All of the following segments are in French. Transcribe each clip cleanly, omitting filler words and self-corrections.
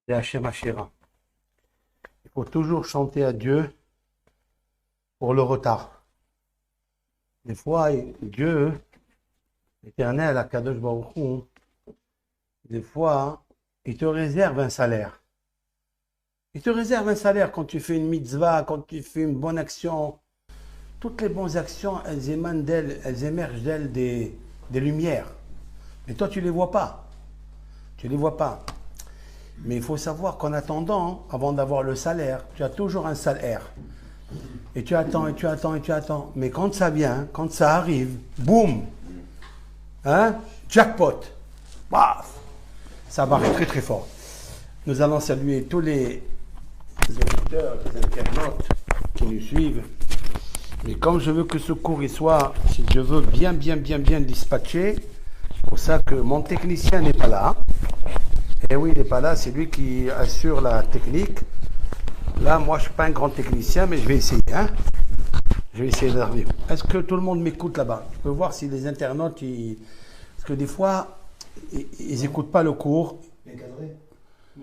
et Hachem Hashira. Il faut toujours chanter à Dieu pour le retard. Des fois, Dieu, l'Éternel, Akadosh Baruch Hu, des fois, il te réserve un salaire. Il te réserve un salaire quand tu fais une mitzvah, quand tu fais une bonne action. Toutes les bonnes actions, elles émanent d'elles, elles émergent d'elles des lumières. Mais toi, tu ne les vois pas. Tu ne les vois pas. Mais il faut savoir qu'en attendant, avant d'avoir le salaire, tu as toujours un salaire. Et tu attends, et tu attends, et tu attends. Mais quand ça vient, quand ça arrive, boum, hein, jackpot, paf, ça marche très très fort. Nous allons saluer tous les auditeurs, les internautes qui nous suivent. Et comme je veux que ce cours il soit, si je veux bien dispatché, c'est pour ça que mon technicien n'est pas là. Et oui, il n'est pas là, c'est lui qui assure la technique. Là, moi, je ne suis pas un grand technicien, mais je vais essayer. Hein, je vais essayer d'arriver. Est-ce que tout le monde m'écoute là-bas? Je peux voir si les internautes, parce que des fois, ils n'écoutent pas le cours.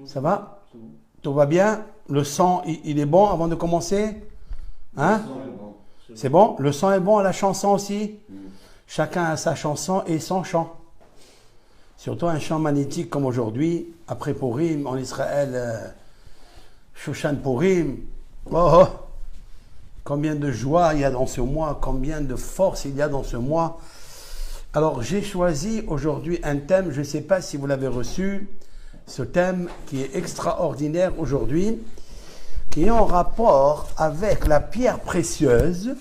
Ça va? Tout va bien? Le son, il est bon avant de commencer? Hein? C'est bon? Le son est bon à la chanson aussi? Chacun a sa chanson et son chant. Surtout un chant magnétique comme aujourd'hui, après Purim, en Israël, Shoshan Purim. Oh, combien de joie il y a dans ce mois, combien de force il y a dans ce mois. Alors j'ai choisi aujourd'hui un thème, je ne sais pas si vous l'avez reçu, ce thème qui est extraordinaire aujourd'hui, qui est en rapport avec la pierre précieuse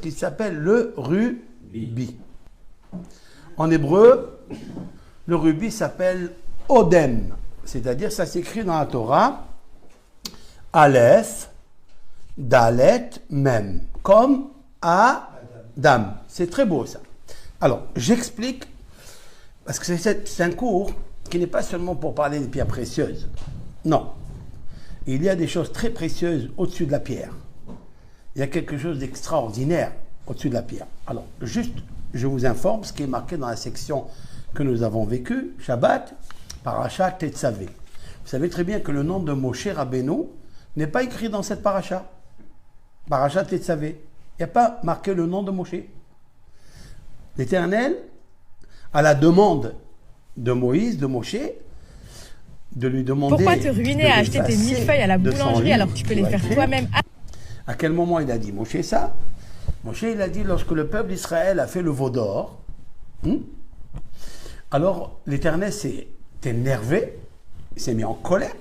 qui s'appelle le rubis. En hébreu, le rubis s'appelle Odem, c'est-à-dire ça s'écrit dans la Torah, Aleph, Dalet, Mem, comme Adam. C'est très beau ça. Alors, j'explique, parce que c'est un cours qui n'est pas seulement pour parler des pierres précieuses. Non. Il y a des choses très précieuses au-dessus de la pierre. Il y a quelque chose d'extraordinaire au-dessus de la pierre. Alors, juste, je vous informe ce qui est marqué dans la section que nous avons vécue, Shabbat, Paracha Tetzavé. Vous savez très bien que le nom de Moshe Rabbeinu n'est pas écrit dans cette paracha. Paracha Tetzavé. Il n'y a pas marqué le nom de Moshe. L'Éternel, à la demande de Moïse, de Moshe, de lui demander... Pourquoi te ruiner à acheter tes millefeuilles à la boulangerie alors que tu peux les faire toi-même? À quel moment il a dit Moshe ça? Moshe, il a dit lorsque le peuple d'Israël a fait le veau d'or, alors l'Éternel s'est énervé, il s'est mis en colère,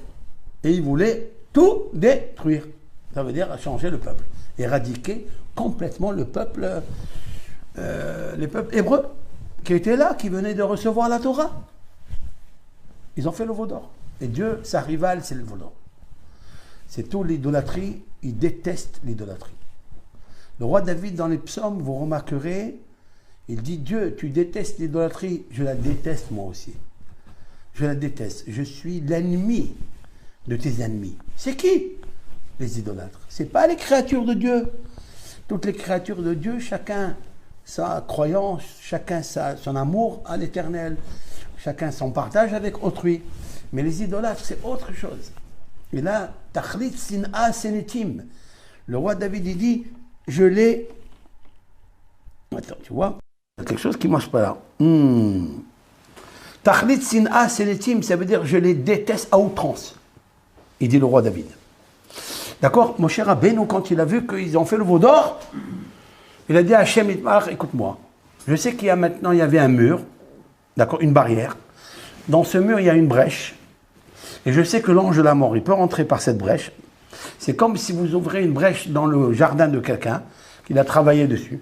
et il voulait tout détruire. Ça veut dire changer le peuple, éradiquer complètement le peuple, les peuples hébreux, qui étaient là, qui venaient de recevoir la Torah. Ils ont fait le veau d'or. Et Dieu, sa rivale, c'est le veau d'or. C'est tout l'idolâtrie, il déteste l'idolâtrie. Le roi David, dans les psaumes, vous remarquerez, il dit, Dieu, tu détestes l'idolâtrie, je la déteste moi aussi. Je la déteste. Je suis l'ennemi de tes ennemis. C'est qui? Les idolâtres. Ce n'est pas les créatures de Dieu. Toutes les créatures de Dieu, chacun sa croyance, chacun son amour à l'Éternel, chacun son partage avec autrui. Mais les idolâtres, c'est autre chose. Et là, Tachlit Sin'a Senetim. Le roi David, il dit, je l'ai... Attends, tu vois, il y a quelque chose qui ne marche pas là. Tachlit Sin'a Senetim, ça veut dire, je les déteste à outrance. Il dit le roi David. D'accord? Mon cher Rabbeinu, quand il a vu qu'ils ont fait le veau d'or, il a dit à Hachem Itmar, écoute-moi, je sais qu'il y a maintenant, il y avait un mur, d'accord, une barrière. Dans ce mur, il y a une brèche. Et je sais que l'ange de la mort, il peut rentrer par cette brèche. C'est comme si vous ouvrez une brèche dans le jardin de quelqu'un, qu'il a travaillé dessus.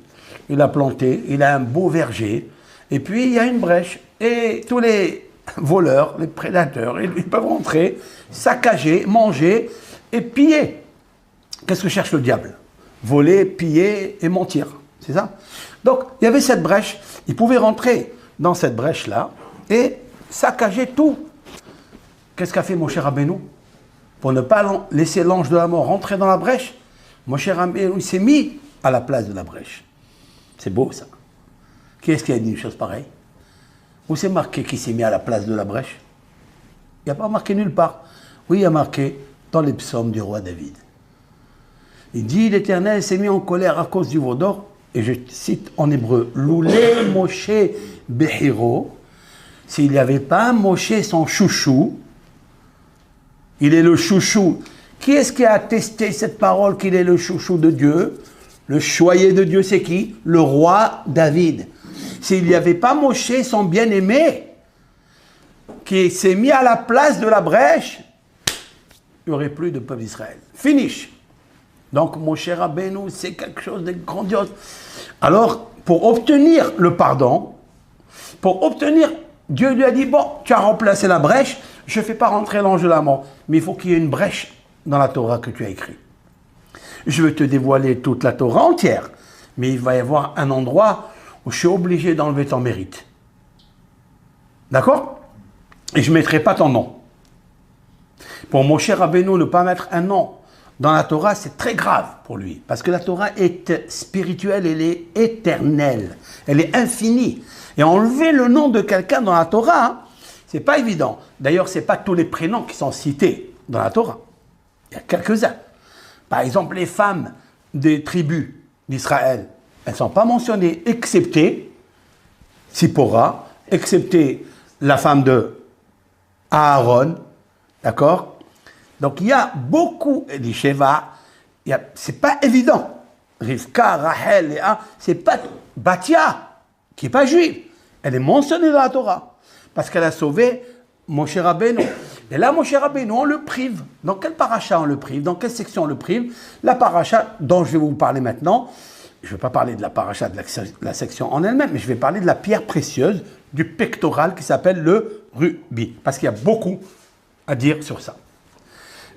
Il a planté, il a un beau verger. Et puis, il y a une brèche. Et tous les voleurs, les prédateurs, ils peuvent rentrer, saccager, manger et piller. Qu'est-ce que cherche le diable? Voler, piller et mentir. C'est ça? Donc, il y avait cette brèche. Il pouvait rentrer dans cette brèche-là et saccager tout. Qu'est-ce qu'a fait Moshe Rabbeinu? Pour ne pas laisser l'ange de la mort rentrer dans la brèche, Moshe Rabbeinu, il s'est mis à la place de la brèche. C'est beau ça. Qui est-ce qui a dit une chose pareille? Où c'est marqué qu'il s'est mis à la place de la brèche? Il n'y a pas marqué nulle part. Oui, il y a marqué dans les psaumes du roi David. Il dit, l'Éternel s'est mis en colère à cause du veau d'or, et je cite en hébreu, Loulé Moshe Behiro, s'il n'y avait pas Moshe son chouchou, il est le chouchou. Qui est-ce qui a attesté cette parole qu'il est le chouchou de Dieu? Le choyé de Dieu, c'est qui? Le roi David. S'il n'y avait pas Moshe, son bien-aimé, qui s'est mis à la place de la brèche, il n'y aurait plus de peuple d'Israël. Finish. Donc, Moshe Rabbeinu, c'est quelque chose de grandiose. Alors, pour obtenir le pardon, Dieu lui a dit, bon, tu as remplacé la brèche, je ne fais pas rentrer l'ange de la mort, mais il faut qu'il y ait une brèche dans la Torah que tu as écrite. Je vais te dévoiler toute la Torah entière, mais il va y avoir un endroit où je suis obligé d'enlever ton mérite. D'accord? Et je ne mettrai pas ton nom. Pour Moshe Rabbeinu, ne pas mettre un nom dans la Torah, c'est très grave pour lui. Parce que la Torah est spirituelle, elle est éternelle, elle est infinie. Et enlever le nom de quelqu'un dans la Torah, hein, c'est pas évident. D'ailleurs, ce n'est pas tous les prénoms qui sont cités dans la Torah. Il y a quelques-uns. Par exemple, les femmes des tribus d'Israël, elles ne sont pas mentionnées, excepté Sipora, excepté la femme de Aaron, d'accord? Donc il y a beaucoup, dit Sheva, c'est pas évident. Rivka, Rachel, Léa, c'est pas Batia, qui n'est pas juive. Elle est mentionnée dans la Torah, parce qu'elle a sauvé Moshe Rabbeinu. Et là, Moshe Rabbeinu, on le prive. Dans quelle paracha on le prive? Dans quelle section on le prive? La paracha dont je vais vous parler maintenant, je ne vais pas parler de la paracha de la section en elle-même, mais je vais parler de la pierre précieuse du pectoral qui s'appelle le rubis. Parce qu'il y a beaucoup à dire sur ça.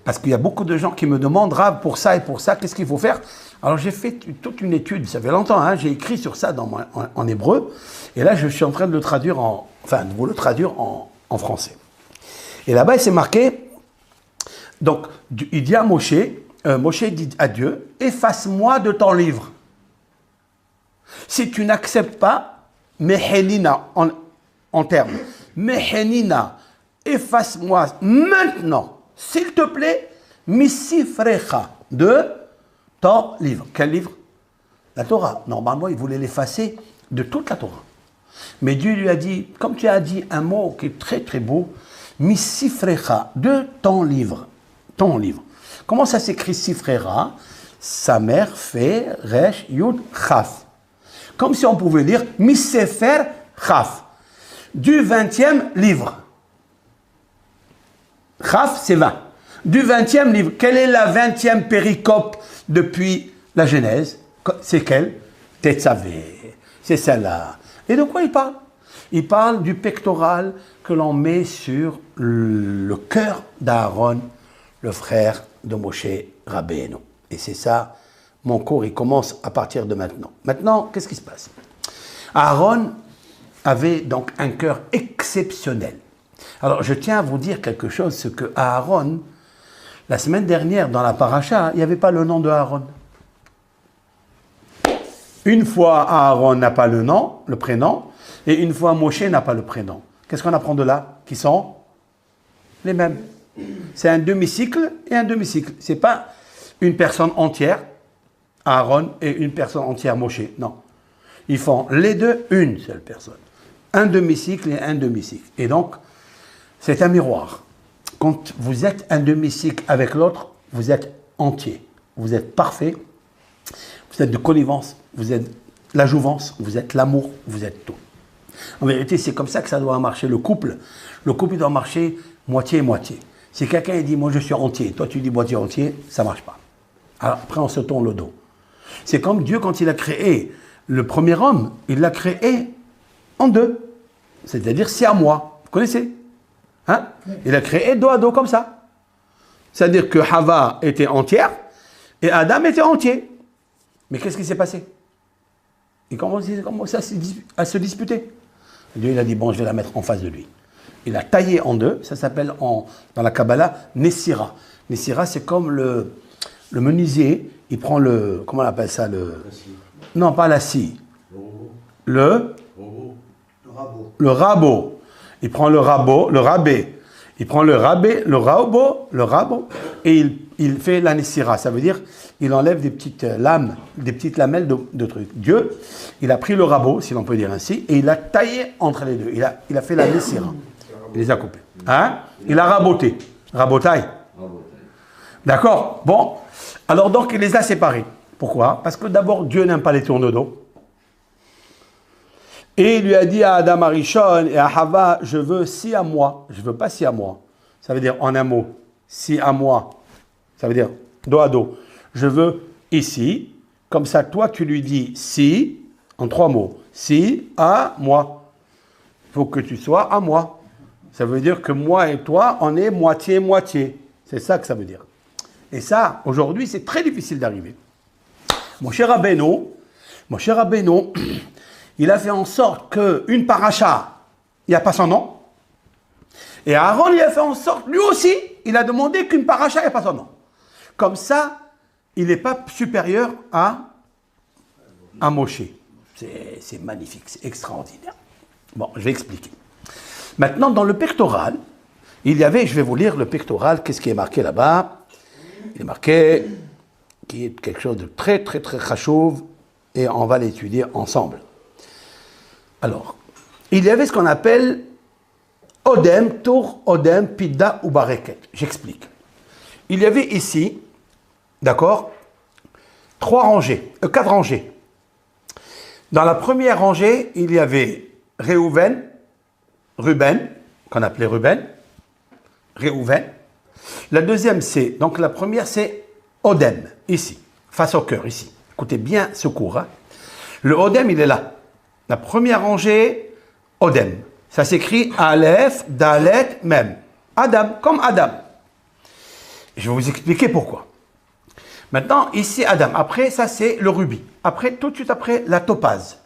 Parce qu'il y a beaucoup de gens qui me demandent, Rav, pour ça et pour ça, qu'est-ce qu'il faut faire? Alors j'ai fait toute une étude, ça fait longtemps, hein, j'ai écrit sur ça en hébreu, et là je suis en train de le traduire de vous le traduire en français. Et là-bas, il s'est marqué, donc il dit à Moshe, Moshe dit à Dieu, efface-moi de ton livre. Si tu n'acceptes pas, Mehenina, en termes, Mehenina, efface-moi maintenant, s'il te plaît, Misifrecha, de ton livre. Quel livre? La Torah. Normalement, il voulait l'effacer de toute la Torah. Mais Dieu lui a dit, comme tu as dit un mot qui est très très beau, Misifrecha, de ton livre. Ton livre. Comment ça s'écrit Sifrera? Sa mère fait Resh Yud Chaf. Comme si on pouvait dire Misefer Chaf. Du 20e livre. Chaf, c'est 20. Du 20e livre. Quelle est la 20e péricope depuis la Genèse? C'est quelle? Tetzavé. C'est celle-là. Et de quoi il parle? Il parle du pectoral que l'on met sur le cœur d'Aaron, le frère de Moshe Rabbeinu. Et c'est ça, mon cours, il commence à partir de maintenant. Maintenant, qu'est-ce qui se passe? Aaron avait donc un cœur exceptionnel. Alors, je tiens à vous dire quelque chose, c'est que Aaron, la semaine dernière, dans la paracha, il n'y avait pas le nom de Aaron. Une fois, Aaron n'a pas le nom, le prénom, et une fois, Moshe n'a pas le prénom. Qu'est-ce qu'on apprend de là? Qui sont les mêmes. C'est un demi-cycle et un demi-cycle. Ce n'est pas une personne entière, Aaron, et une personne entière, Moshe. Non. Ils font les deux une seule personne. Un demi-cycle et un demi-cycle. Et donc, c'est un miroir. Quand vous êtes un demi-cycle avec l'autre, vous êtes entier. Vous êtes parfait. Vous êtes de connivence. Vous êtes la jouvence. Vous êtes l'amour. Vous êtes tout. En vérité, c'est comme ça que ça doit marcher le couple. Le couple, il doit marcher moitié-moitié. Si quelqu'un dit, moi je suis entier, toi tu dis moitié-entier, ça ne marche pas. Alors après, on se tourne le dos. C'est comme Dieu, quand il a créé le premier homme, il l'a créé en deux. C'est-à-dire, c'est à moi. Vous connaissez? Hein? Il a créé dos à dos comme ça. C'est-à-dire que Hava était entière et Adam était entier. Mais qu'est-ce qui s'est passé? Il commence à se disputer. Dieu, il a dit, bon, je vais la mettre en face de lui. Il a taillé en deux, ça s'appelle dans la Kabbalah, Nessira. Nessira, c'est comme le menuisier, il prend comment on appelle ça non, pas la scie. Le rabot. Il prend le rabot, le rabais. Il prend le rabot, et il fait la nessira. Ça veut dire, il enlève des petites lames, des petites lamelles de trucs. Dieu, il a pris le rabot, si l'on peut dire ainsi, et il a taillé entre les deux. Il a fait la nessira. Il les a coupés. Hein? Il a raboté. Rabotaille. D'accord? Bon. Alors donc, il les a séparés. Pourquoi? Parce que d'abord, Dieu n'aime pas les tourne-dos. Et il lui a dit à Adam Arishon et à Hava, je veux si à moi. Je ne veux pas si à moi. Ça veut dire en un mot, si à moi. Ça veut dire dos à dos. Je veux ici. Comme ça, toi, tu lui dis si, en 3 mots. Si à moi. Il faut que tu sois à moi. Ça veut dire que moi et toi, on est moitié-moitié. C'est ça que ça veut dire. Et ça, aujourd'hui, c'est très difficile d'arriver. Mon cher Rabbeinu, il a fait en sorte qu'une paracha, il n'y a pas son nom. Et Aaron, il a fait en sorte, lui aussi, il a demandé qu'une paracha, il n'y a pas son nom. Comme ça, il n'est pas supérieur à Moshe. C'est magnifique, c'est extraordinaire. Bon, je vais expliquer. Maintenant, dans le pectoral, il y avait, je vais vous lire le pectoral, qu'est-ce qui est marqué là-bas? Il est marqué, qui est quelque chose de très, très, très chachouv, et on va l'étudier ensemble. Alors, il y avait ce qu'on appelle Odem, Tour, Odem, Pidda ou Bareket. J'explique. Il y avait ici, d'accord, 4 rangées. Dans la première rangée, il y avait Ruben, qu'on appelait Ruben. La deuxième, donc la première, c'est Odem, ici, face au cœur, ici. Écoutez bien ce cours. Hein. Le Odem, il est là. La première rangée, Odem. Ça s'écrit Aleph, Dalet, Mem. Adam, comme Adam. Je vais vous expliquer pourquoi. Maintenant, ici, Adam. Après, ça, c'est le rubis. Après, tout de suite après, la topaze.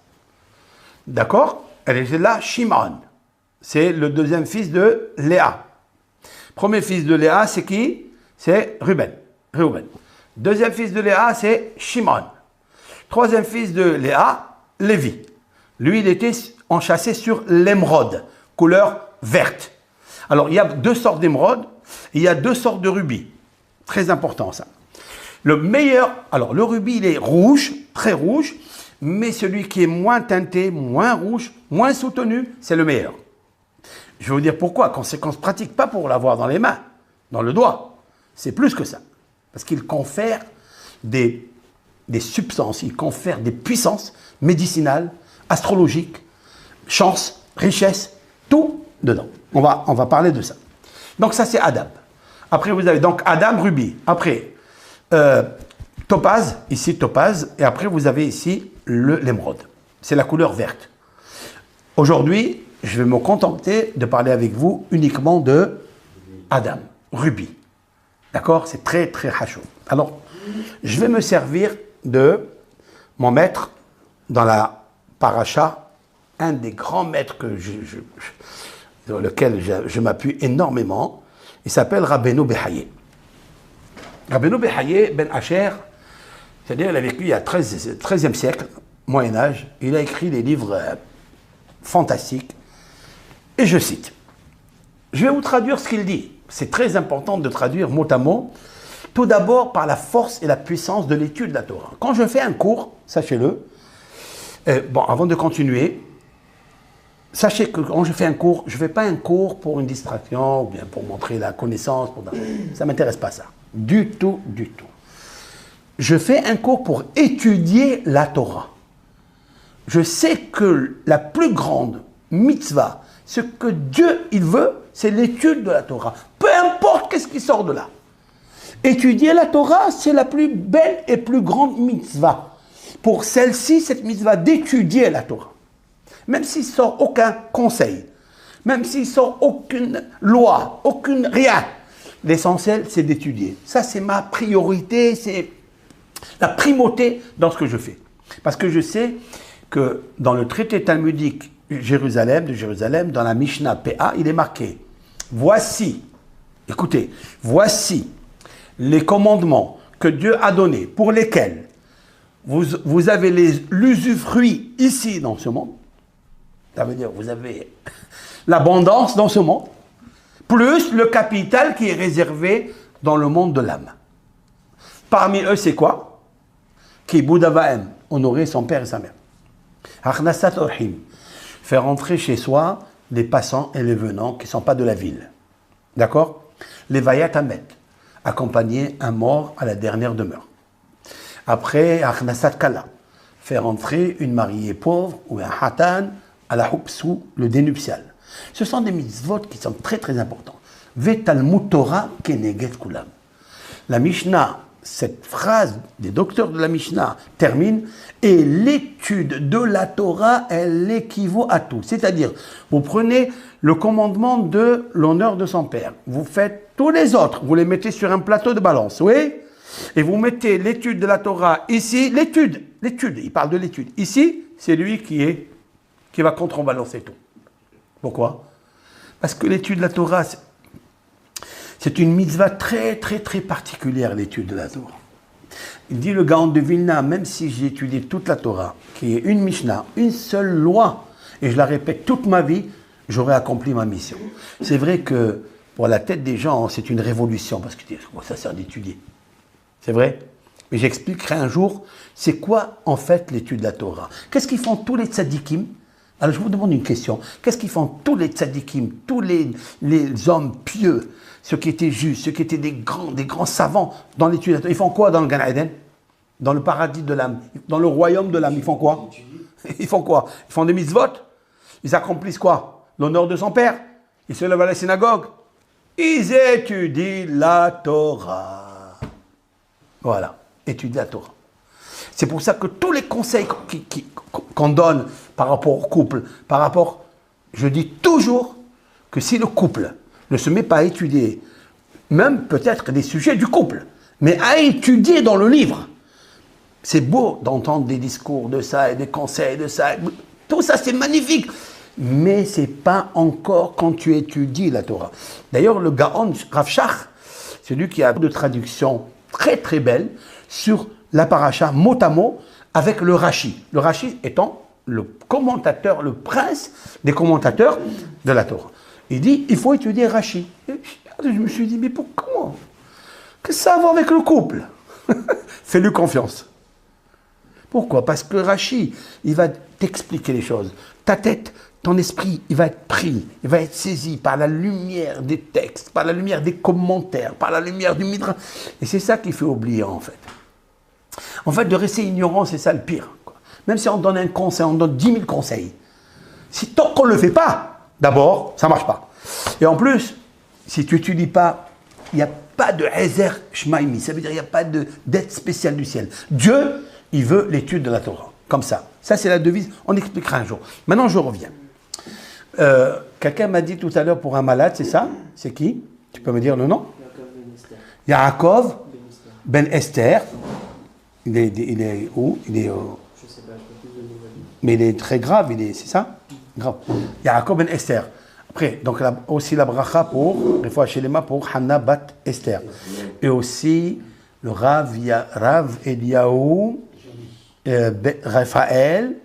D'accord? Elle est là, Shimon. C'est le deuxième fils de Léa. Premier fils de Léa, c'est qui? C'est Ruben. Deuxième fils de Léa, c'est Shimon. Troisième fils de Léa, Lévi. Lui, il était enchâssé sur l'émeraude, couleur verte. Alors, il y a 2 sortes d'émeraude, il y a 2 sortes de rubis. Très important, ça. Le meilleur, alors le rubis, il est rouge, très rouge, mais celui qui est moins teinté, moins rouge, moins soutenu, c'est le meilleur. Je vais vous dire pourquoi. Qu'on ne se pratique pas pour l'avoir dans les mains, dans le doigt. C'est plus que ça. Parce qu'il confère des substances, il confère des puissances médicinales, astrologiques, chance, richesse, tout dedans. On va parler de ça. Donc ça, c'est Adam. Après, vous avez donc Adam, rubis. Après, topaze, ici topaze. Et après, vous avez ici l'émeraude. C'est la couleur verte. Aujourd'hui, je vais me contenter de parler avec vous uniquement de Adam, rubis. D'accord? C'est très, très hachou. Alors, je vais me servir de mon maître dans la paracha, un des grands maîtres dans lequel je m'appuie énormément. Il s'appelle Rabbeinu Behaye. Rabbeinu Behaye ben Asher, c'est-à-dire il a vécu il y a 13e siècle, Moyen-Âge. Il a écrit des livres fantastiques. Et je cite. Je vais vous traduire ce qu'il dit. C'est très important de traduire mot à mot. Tout d'abord par la force et la puissance de l'étude de la Torah. Quand je fais un cours, sachez-le, avant de continuer, sachez que quand je fais un cours, je ne fais pas un cours pour une distraction, ou bien pour montrer la connaissance. Ça ne m'intéresse pas ça. Du tout, du tout. Je fais un cours pour étudier la Torah. Je sais que la plus grande mitzvah, ce que Dieu il veut, c'est l'étude de la Torah. Peu importe qu'est-ce qui sort de là. Étudier la Torah, c'est la plus belle et plus grande mitzvah. Pour celle-ci, cette mitzvah d'étudier la Torah. Même s'il sort aucun conseil, même s'il sort aucune loi, rien. L'essentiel, c'est d'étudier. Ça, c'est ma priorité, c'est la primauté dans ce que je fais. Parce que je sais que dans le traité talmudique de Jérusalem, dans la Mishnah PA, il est marqué, voici, écoutez, voici les commandements que Dieu a donnés, pour lesquels vous avez l'usufruit ici dans ce monde. Ça veut dire vous avez l'abondance dans ce monde, plus le capital qui est réservé dans le monde de l'âme. Parmi eux, c'est quoi? Qui Boudavaem, honorer son père et sa mère. Akhnasat Orhim, faire entrer chez soi les passants et les venants qui ne sont pas de la ville. D'accord? Les Vayat Amet, accompagner un mort à la dernière demeure. Après, Akhnasat Kala, faire entrer une mariée pauvre ou un hatan à la hubsou, le dénuptial. Ce sont des mitzvot qui sont très très importants. Vetalmud Torah keneget kulam. La Mishnah, cette phrase des docteurs de la Mishnah termine et l'étude de la Torah, elle équivaut à tout. C'est-à-dire, vous prenez le commandement de l'honneur de son père, vous faites tous les autres, vous les mettez sur un plateau de balance, oui? Et vous mettez l'étude de la Torah ici, l'étude, il parle de l'étude. Ici, c'est lui qui va contrebalancer tout. Pourquoi? Parce que l'étude de la Torah, c'est une mitzvah très, très, très particulière, l'étude de la Torah. Il dit le Gaon de Vilna, même si j'ai étudié toute la Torah, qui est une Mishnah, une seule loi, et je la répète toute ma vie, j'aurais accompli ma mission. C'est vrai que pour la tête des gens, c'est une révolution, parce que ça sert d'étudier. C'est vrai? Mais j'expliquerai un jour, c'est quoi en fait l'étude de la Torah? Qu'est-ce qu'ils font tous les tzadikim? Alors je vous demande une question. Qu'est-ce qu'ils font tous les tzadikim, tous les hommes pieux, ceux qui étaient justes, ceux qui étaient des grands savants dans l'étude de la Torah? Ils font quoi dans le Gan Eden? Dans le paradis de l'âme, dans le royaume de l'âme, ils font quoi? Ils font quoi? Ils font des mitzvot? Ils accomplissent quoi? L'honneur de son père? Ils se lèvent à la synagogue? Ils étudient la Torah. Voilà, étudier la Torah. C'est pour ça que tous les conseils qu'on donne par rapport au couple, je dis toujours que si le couple ne se met pas à étudier, même peut-être des sujets du couple, mais à étudier dans le livre, c'est beau d'entendre des discours de ça et des conseils de ça, tout ça c'est magnifique, mais c'est pas encore quand tu étudies la Torah. D'ailleurs, le Gaon Rav Shach, c'est lui qui a de traduction très très belle sur la paracha mot à mot avec le Rashi. Le Rashi étant le commentateur, le prince des commentateurs de la Torah. Il dit, il faut étudier Rashi. Et je me suis dit, mais pourquoi? Qu'est-ce que ça a à voir avec le couple? Fais-lui confiance. Pourquoi? Parce que Rashi, il va t'expliquer les choses. Ta tête, ton esprit, il va être pris, il va être saisi par la lumière des textes, par la lumière des commentaires, par la lumière du Midrash. Et c'est ça qui fait oublier, en fait. En fait, de rester ignorant, c'est ça le pire. Même si on donne un conseil, on donne 10 000 conseils. Si tant qu'on ne le fait pas, d'abord, ça ne marche pas. Et en plus, si tu n'étudies pas, il n'y a pas de Ezer Shmaimi. Ça veut dire qu'il n'y a pas d'aide spéciale du ciel. Dieu, il veut l'étude de la Torah. Comme ça. Ça, c'est la devise. On expliquera un jour. Maintenant, je reviens. Quelqu'un m'a dit tout à l'heure pour un malade, c'est ça? C'est qui? Tu peux me dire le nom? Yaakov Ben Esther. Il est où? Il est je sais pas, je peux plus de nouvelles. Mais il est très grave, c'est ça? Grave. Yaakov Ben Esther. Après, donc aussi la bracha pour, des fois chez les mains pour Hannah Bat Esther. Et aussi le Rav Eliaou Raphaël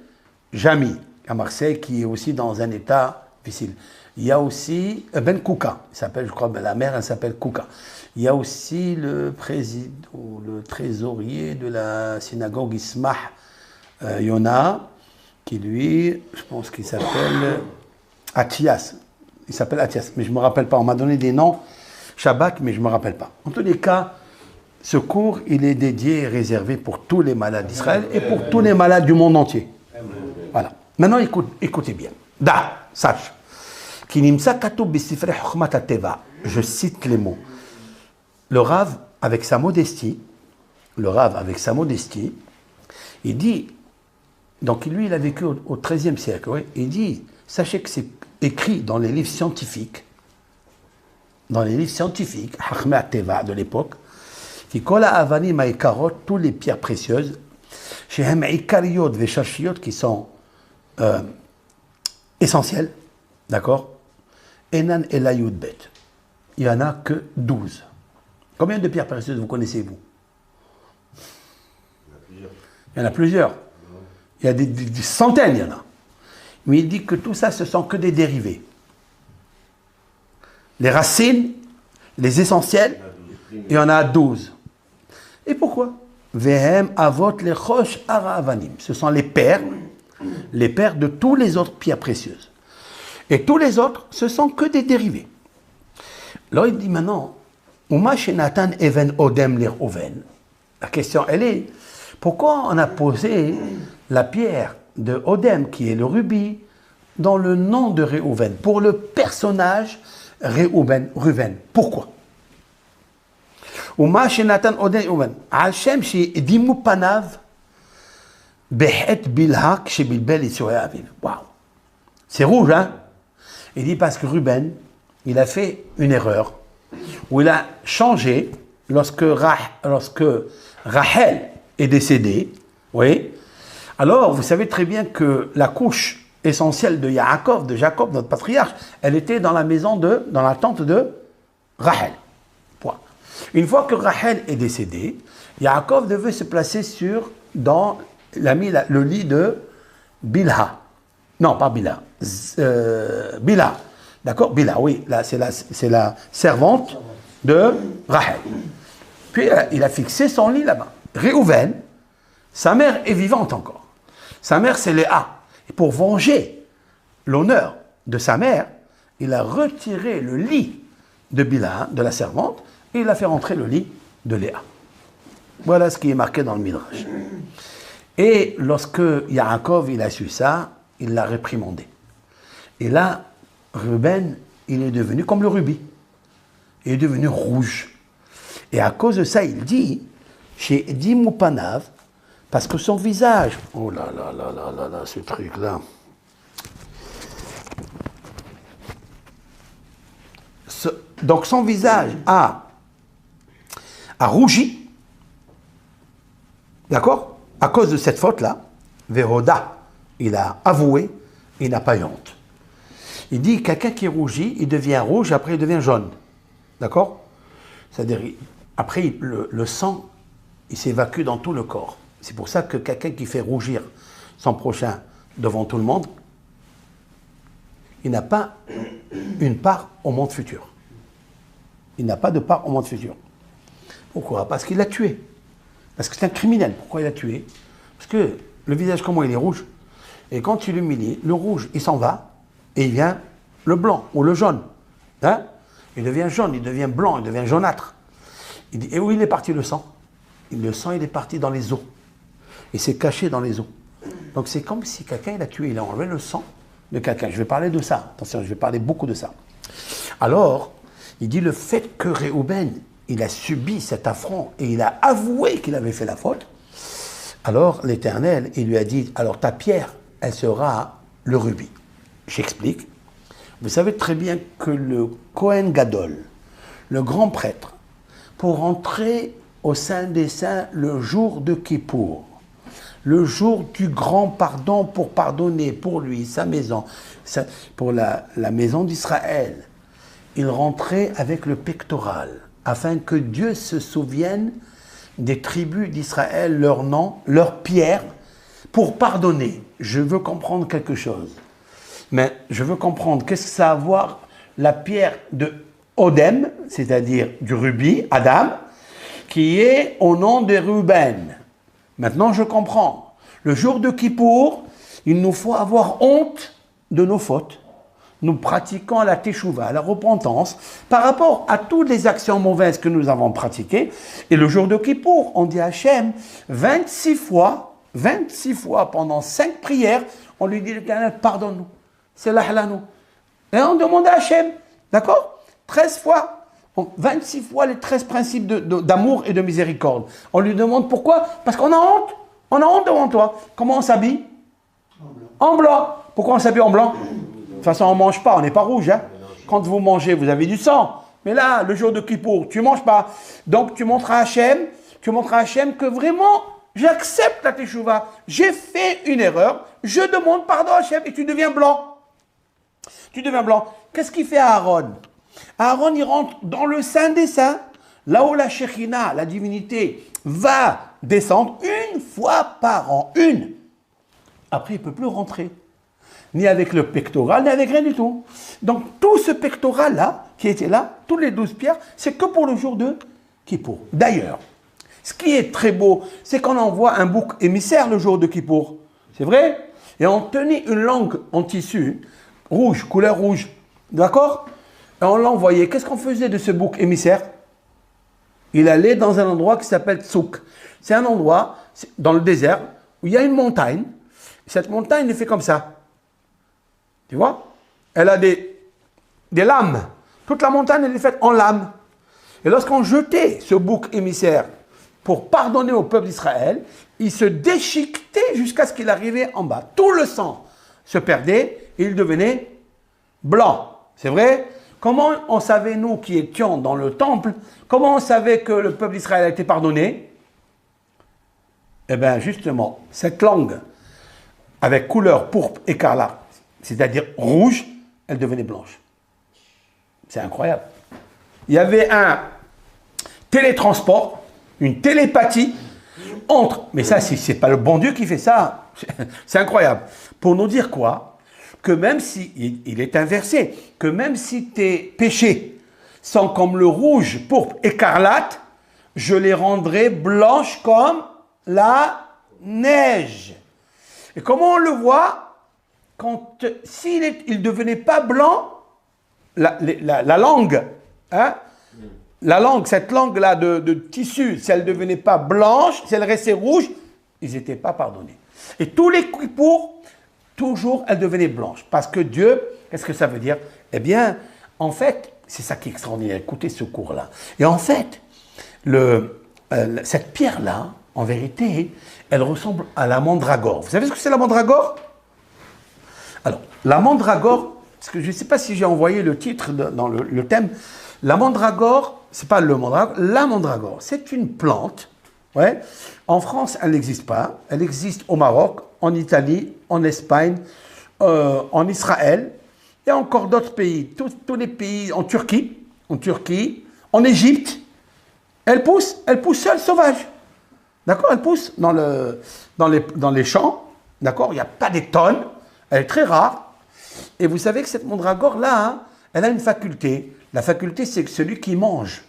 Jami à Marseille, qui est aussi dans un état difficile. Il y a aussi Ben Kouka, il s'appelle, je crois, la mère, elle s'appelle Kouka. Il y a aussi le président, le trésorier de la synagogue Ismah Yona, qui lui, je pense qu'il s'appelle Atias. Il s'appelle Atias, mais je ne me rappelle pas. On m'a donné des noms, Shabbat, mais je ne me rappelle pas. En tous les cas, ce cours, il est dédié et réservé pour tous les malades d'Israël et pour tous les malades du monde entier. Voilà. Maintenant, écoutez bien. Da, sache. Je cite les mots. Le Rav, avec sa modestie, il dit, donc lui, il a vécu au XIIIe siècle, oui, il dit, sachez que c'est écrit dans les livres scientifiques, Hachmei Teva de l'époque, qui kola avanim haikarot, toutes les pierres précieuses, shehem haikariyot veshashiyot, qui sont essentielles, d'accord, enan elayud bet, il n'y en a que 12. Combien de pierres précieuses vous connaissez-vous? Il y en a plusieurs. Il y a des centaines, il y en a. Mais il dit que tout ça, ce sont que des dérivés. les racines, les essentiels, il y en a 12. Et pourquoi? Vehem avot lechosh ara avanim. Ce sont les pères de tous les autres pierres précieuses. Et tous les autres, ce sont que des dérivés. Alors il dit maintenant, Uma shenatan even odem liroven. La question, elle est, pourquoi on a posé la pierre de Odem, qui est le rubis, dans le nom de Réhouven, pour le personnage Réhouven. Pourquoi? Uma shenatan odem liroven. Al shem shi dimu panav behet bilha kshebilbel isurei aviv. Waouh! C'est rouge, hein? Il dit parce que Ruben, il a fait une erreur, où il a changé lorsque Rachel est décédée. Oui. Alors, vous savez très bien que la couche essentielle de Jacob, notre patriarche, elle était dans la tente de Rachel. Point. Une fois que Rachel est décédée, Jacob devait se placer le lit de Bilha. Non, pas Bilha. Bilha. D'accord? Bilha, oui. Là, c'est la servante de Rachel. Puis, il a fixé son lit là-bas. Réhouven, sa mère est vivante encore. Sa mère, c'est Léa. Et pour venger l'honneur de sa mère, il a retiré le lit de Bilha, de la servante, et il a fait rentrer le lit de Léa. Voilà ce qui est marqué dans le Midrash. Et lorsque Yaakov, il a su ça, il l'a réprimandé. Et là, Ruben, il est devenu comme le rubis. Il est devenu rouge. Et à cause de ça, il dit, chez Dimupanav, parce que son visage, oh là là là là là là, ce truc-là. Donc son visage a rougi, d'accord? À cause de cette faute-là, Véroda, il a avoué, il n'a pas eu honte. Il dit, quelqu'un qui rougit, il devient rouge, après il devient jaune. D'accord? C'est-à-dire, après, le sang, il s'évacue dans tout le corps. C'est pour ça que quelqu'un qui fait rougir son prochain devant tout le monde, il n'a pas une part au monde futur. Il n'a pas de part au monde futur. Pourquoi? Parce qu'il l'a tué. Parce que c'est un criminel. Pourquoi il l'a tué? Parce que le visage, comment il est rouge? Et quand il l'humilie, le rouge, il s'en va, et il vient le blanc ou le jaune. Hein? Il devient jaune, il devient blanc, il devient jaunâtre. Il dit, et où il est parti le sang? Le sang, il est parti dans les os. Et c'est caché dans les os. Donc c'est comme si quelqu'un l'a tué, il a enlevé le sang de quelqu'un. Je vais parler de ça. Attention, je vais parler beaucoup de ça. Alors, il dit le fait que Réhouben, il a subi cet affront et il a avoué qu'il avait fait la faute. Alors l'Éternel, il lui a dit, alors ta pierre, elle sera le rubis. J'explique. Vous savez très bien que le Kohen Gadol, le grand prêtre, pour entrer au sein des saints le jour de Kippour, le jour du grand pardon pour pardonner pour lui, sa maison, pour la maison d'Israël, il rentrait avec le pectoral, afin que Dieu se souvienne des tribus d'Israël, leur nom, leur pierre, pour pardonner. Je veux comprendre quelque chose. Mais je veux comprendre, qu'est-ce que ça a à voir la pierre de Odem, c'est-à-dire du rubis, Adam, qui est au nom de Ruben. Maintenant, je comprends. Le jour de Kippour, il nous faut avoir honte de nos fautes. Nous pratiquons la teshuva, la repentance, par rapport à toutes les actions mauvaises que nous avons pratiquées. Et le jour de Kippour, on dit à Hachem 26 fois pendant 5 prières, on lui dit, l'Éternel, pardonne-nous. C'est l'ahlanu. Et on demande à Hachem, d'accord? 13 fois. 26 fois les 13 principes d'amour et de miséricorde. On lui demande pourquoi? Parce qu'on a honte. On a honte devant toi. Comment on s'habille? En blanc. Pourquoi on s'habille en blanc? De toute façon, on ne mange pas, on n'est pas rouge. Hein? Quand vous mangez, vous avez du sang. Mais là, le jour de Kippour, tu ne manges pas. Donc, tu montres à Hachem que vraiment, j'accepte la teshuva. J'ai fait une erreur. Je demande pardon à Hachem et tu deviens blanc. Tu deviens blanc. Qu'est-ce qu'il fait à Aaron? Aaron, il rentre dans le Saint des Saints, là où la Shekhina, la divinité, va descendre une fois par an. Une. Après, il ne peut plus rentrer. Ni avec le pectoral, ni avec rien du tout. Donc, tout ce pectoral-là, qui étaient là, tous les 12 pierres, c'est que pour le jour de Kippour. D'ailleurs, ce qui est très beau, c'est qu'on envoie un bouc émissaire le jour de Kippour. C'est vrai? Et on tenait une langue en tissu, rouge, couleur rouge. D'accord? Et on l'envoyait. Qu'est-ce qu'on faisait de ce bouc émissaire? Il allait dans un endroit qui s'appelle Tsouk. C'est un endroit dans le désert où il y a une montagne. Cette montagne est fait comme ça. Tu vois? Elle a des lames. Toute la montagne, elle est faite en lames. Et lorsqu'on jetait ce bouc émissaire pour pardonner au peuple d'Israël, il se déchiquetait jusqu'à ce qu'il arrivait en bas. Tout le sang se perdait et il devenait blanc. C'est vrai? Comment on savait, nous qui étions dans le temple, comment on savait que le peuple d'Israël a été pardonné? Eh bien, justement, cette langue, avec couleur pourpre écarlate, c'est-à-dire rouge, elle devenait blanche. C'est incroyable. Il y avait un télétransport, une télépathie entre... Mais ça, c'est pas le bon Dieu qui fait ça. C'est incroyable. Pour nous dire quoi? Que même si, il est inversé, que même si tes péchés sont comme le rouge, pourpre, écarlate, je les rendrai blanches comme la neige. Et comment on le voit? S'il ne devenait pas blanc, la langue, hein, la langue, cette langue-là de tissu, si elle ne devenait pas blanche, si elle restait rouge, ils n'étaient pas pardonnés. Et tous les Kippour, toujours, elle devenait blanche. Parce que Dieu, qu'est-ce que ça veut dire? Eh bien, en fait, c'est ça qui est extraordinaire. Écoutez ce cours-là. Et en fait, cette pierre-là, en vérité, elle ressemble à la mandragore. Vous savez ce que c'est la mandragore? Alors, la mandragore, parce que je ne sais pas si j'ai envoyé le titre dans le thème. La mandragore, c'est pas le mandragore, la mandragore, c'est une plante. Ouais. En France, elle n'existe pas. Elle existe au Maroc, en Italie, en Espagne, en Israël, et encore d'autres pays. Tous les pays, en Turquie, en Égypte. Elle pousse seule, sauvage. D'accord? Elle pousse dans les champs. D'accord? Il n'y a pas des tonnes. Elle est très rare. Et vous savez que cette mandragore-là, hein, elle a une faculté. La faculté, c'est que celui qui mange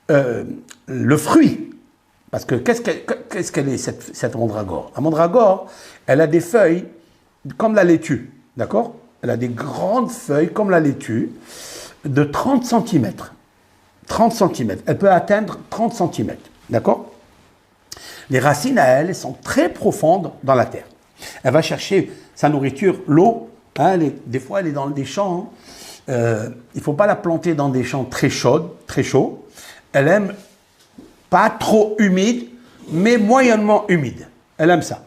le fruit, parce que qu'est-ce qu'elle est, cette mandragore? La mandragore, elle a des feuilles comme la laitue, d'accord? Elle a des grandes feuilles comme la laitue de 30 cm. 30 cm. Elle peut atteindre 30 cm, d'accord? Les racines à elle sont très profondes dans la terre. Elle va chercher sa nourriture, l'eau. Hein, des fois, elle est dans des champs. Il ne faut pas la planter dans des champs très chauds. Elle aime pas trop humide, mais moyennement humide. Elle aime ça.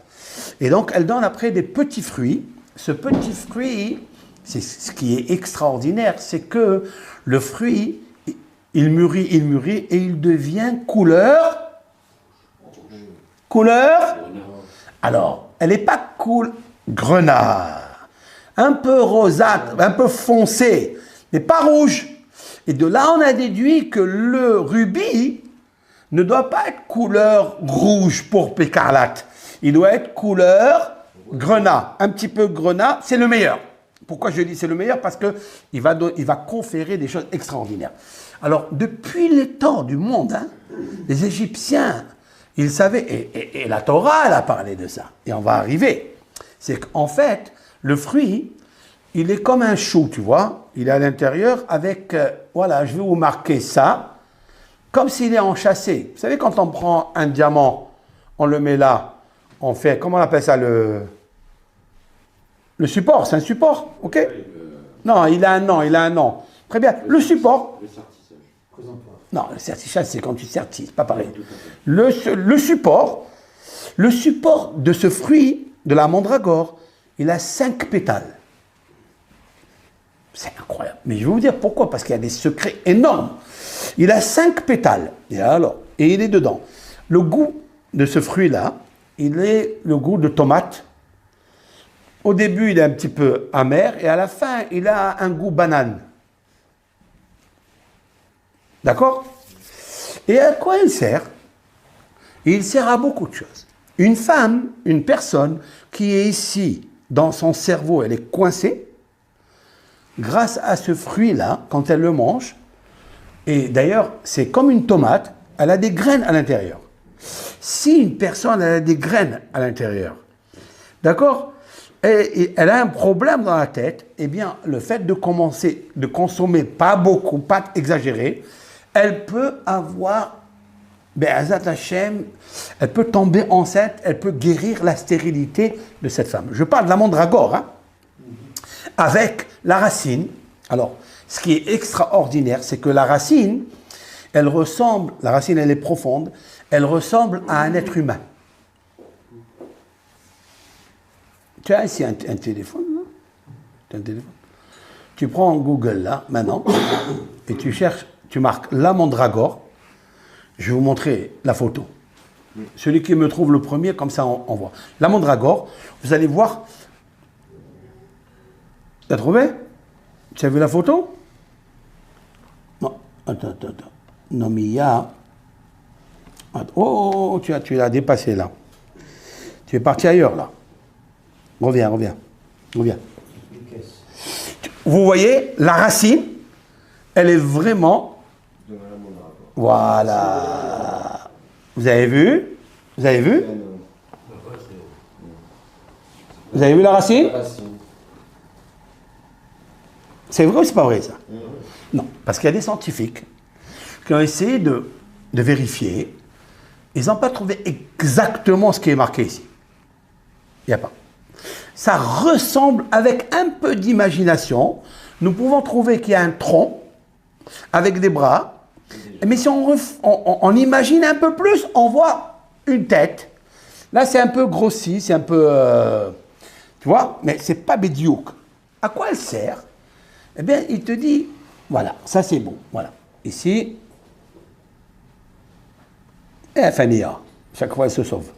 Et donc, elle donne après des petits fruits. Ce petit fruit, c'est ce qui est extraordinaire, c'est que le fruit, il mûrit et il devient couleur. Alors, elle n'est pas grenat, un peu rosâtre, un peu foncé, mais pas rouge. Et de là, on a déduit que le rubis ne doit pas être couleur rouge pourpre écarlate. Il doit être couleur grenat. Un petit peu grenat, c'est le meilleur. Pourquoi je dis c'est le meilleur? Parce qu'il va conférer des choses extraordinaires. Alors, depuis les temps du monde, hein, les Égyptiens, ils savaient, et la Torah, elle a parlé de ça. Et on va arriver. C'est qu'en fait, le fruit, il est comme un chou, tu vois. Il est à l'intérieur avec, voilà, je vais vous marquer ça, comme s'il est enchâssé. Vous savez, quand on prend un diamant, on le met là, on fait, comment on appelle ça, le support, c'est un support, ok? Non, il a un nom. Très bien. Le support. Le sertissage. Non, le sertissage, c'est quand tu sertisses, pas pareil. Le support de ce fruit, de la mandragore, il a 5 pétales. C'est incroyable. Mais je vais vous dire pourquoi. Parce qu'il y a des secrets énormes. Il a 5 pétales. Et il est dedans. Le goût de ce fruit-là, il est le goût de tomate. Au début, il est un petit peu amer. Et à la fin, il a un goût banane. D'accord? Et à quoi il sert? Il sert à beaucoup de choses. Une femme, une personne qui est ici, dans son cerveau, elle est coincée. grâce à ce fruit-là, quand elle le mange, et d'ailleurs, c'est comme une tomate, elle a des graines à l'intérieur. Si une personne elle a des graines à l'intérieur, d'accord, et elle a un problème dans la tête, eh bien, le fait de commencer, de consommer pas beaucoup, pas exagéré, elle peut avoir, Be'ezat Hashem, elle peut tomber enceinte, elle peut guérir la stérilité de cette femme. Je parle de la mandragore, hein, avec la racine. Alors, ce qui est extraordinaire, c'est que la racine, elle est profonde, elle ressemble à un être humain. Tu as ici un téléphone, là? Tu as un téléphone? Tu prends Google, là, maintenant, et tu cherches, tu marques la mandragore. Je vais vous montrer la photo. Celui qui me trouve le premier, comme ça on voit. La mandragore, vous allez voir. Tu as trouvé? Tu as vu la photo? Non, attends. Non, mais il y a... Oh, tu l'as dépassé là. Tu es parti ailleurs là. Reviens. Vous voyez, la racine, elle est vraiment... Voilà. Vous avez vu? Vous avez vu la racine? C'est vrai ou c'est pas vrai ça? Non, parce qu'il y a des scientifiques qui ont essayé de vérifier. Ils n'ont pas trouvé exactement ce qui est marqué ici. Il n'y a pas. Ça ressemble, avec un peu d'imagination, nous pouvons trouver qu'il y a un tronc avec des bras. Mais si on imagine un peu plus, on voit une tête. Là, c'est un peu grossi, c'est un peu... tu vois, mais c'est pas bédiouk. À quoi elle sert? Eh bien, il te dit, voilà, ça c'est bon. Voilà. Ici, et Fania, chaque fois elle se sauve.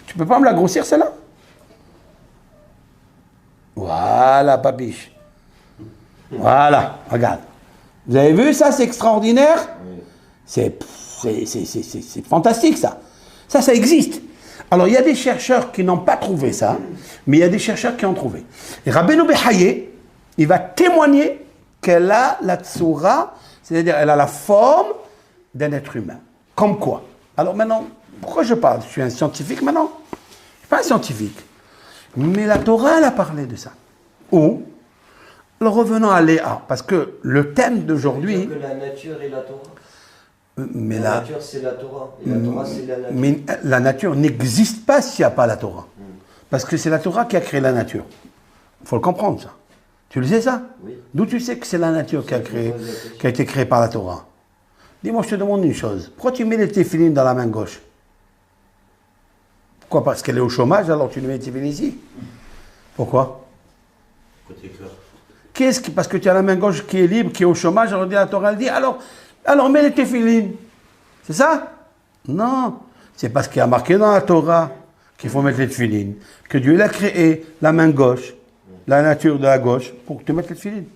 Tu peux pas me la grossir celle-là? Voilà, papiche. Voilà, regarde. Vous avez vu ça, c'est extraordinaire? C'est fantastique ça. Ça existe. Alors il y a des chercheurs qui n'ont pas trouvé ça, mais il y a des chercheurs qui ont trouvé. Et Rabbeinu Behaye, il va témoigner qu'elle a la tsura, c'est-à-dire elle a la forme d'un être humain. Comme quoi? Alors maintenant, pourquoi je parle? Je suis un scientifique maintenant? Je ne suis pas un scientifique. Mais la Torah, elle a parlé de ça. Où? Alors revenons à Léa, parce que le thème d'aujourd'hui... que la nature est la Torah. Mais la nature, c'est la Torah. Et la Torah, c'est la nature. Mais la nature n'existe pas s'il n'y a pas la Torah. Parce que c'est la Torah qui a créé la nature. Il faut le comprendre, ça. Tu le sais, ça? Oui. D'où tu sais que c'est la nature qui a été créée par la Torah? Dis-moi, je te demande une chose. Pourquoi tu mets les téphilines dans la main gauche? Pourquoi? Parce qu'elle est au chômage, alors tu lui mets les téphilines ici? Pourquoi? Parce que tu as la main gauche qui est libre, qui est au chômage, alors la Torah elle dit, alors mets les téphilines. C'est ça? Non. C'est parce qu'il y a marqué dans la Torah qu'il faut mettre les téphilines. Que Dieu l'a créé, la main gauche, la nature de la gauche, pour que tu mettes les téphilines.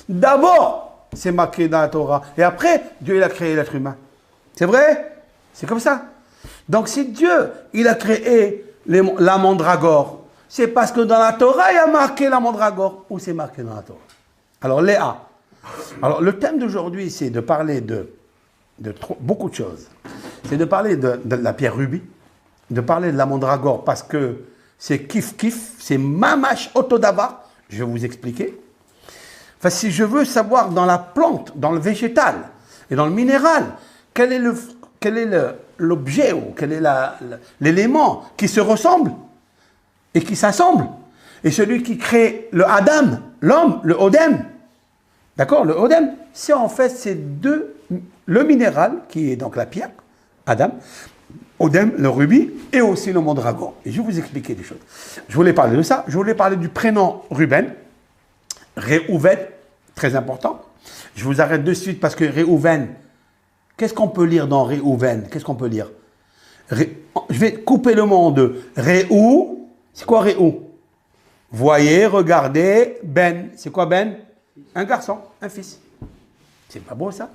D'abord, c'est marqué dans la Torah. Et après, Dieu il a créé l'être humain. C'est vrai? C'est comme ça. Donc si Dieu, il a créé la mandragore, c'est parce que dans la Torah, il y a marqué la mandragore. Où c'est marqué dans la Torah? Alors, Léa. Alors, le thème d'aujourd'hui, c'est de parler de beaucoup de choses. C'est de parler de la pierre rubis, de parler de la mandragore, parce que c'est kiff-kiff, c'est mamash otodava. Je vais vous expliquer. Enfin, si je veux savoir dans la plante, dans le végétal et dans le minéral, quel est l'objet ou quel est l'élément qui se ressemble et qui s'assemble. Et celui qui crée le Adam, l'homme, le Odem, d'accord, le Odem, c'est en fait ces deux, le minéral, qui est donc la pierre, Adam, Odem, le rubis, et aussi le mandragore. Et je vais vous expliquer des choses. Je voulais parler de ça, je voulais parler du prénom Ruben, Réhouven, très important. Je vous arrête de suite parce que Réhouven, qu'est-ce qu'on peut lire dans Réhouven? Qu'est-ce qu'on peut lire? Je vais couper le mot en deux. Réhou, c'est quoi Réhou? Voyez, regardez, Ben. C'est quoi Ben? Un garçon, un fils. C'est pas beau ça?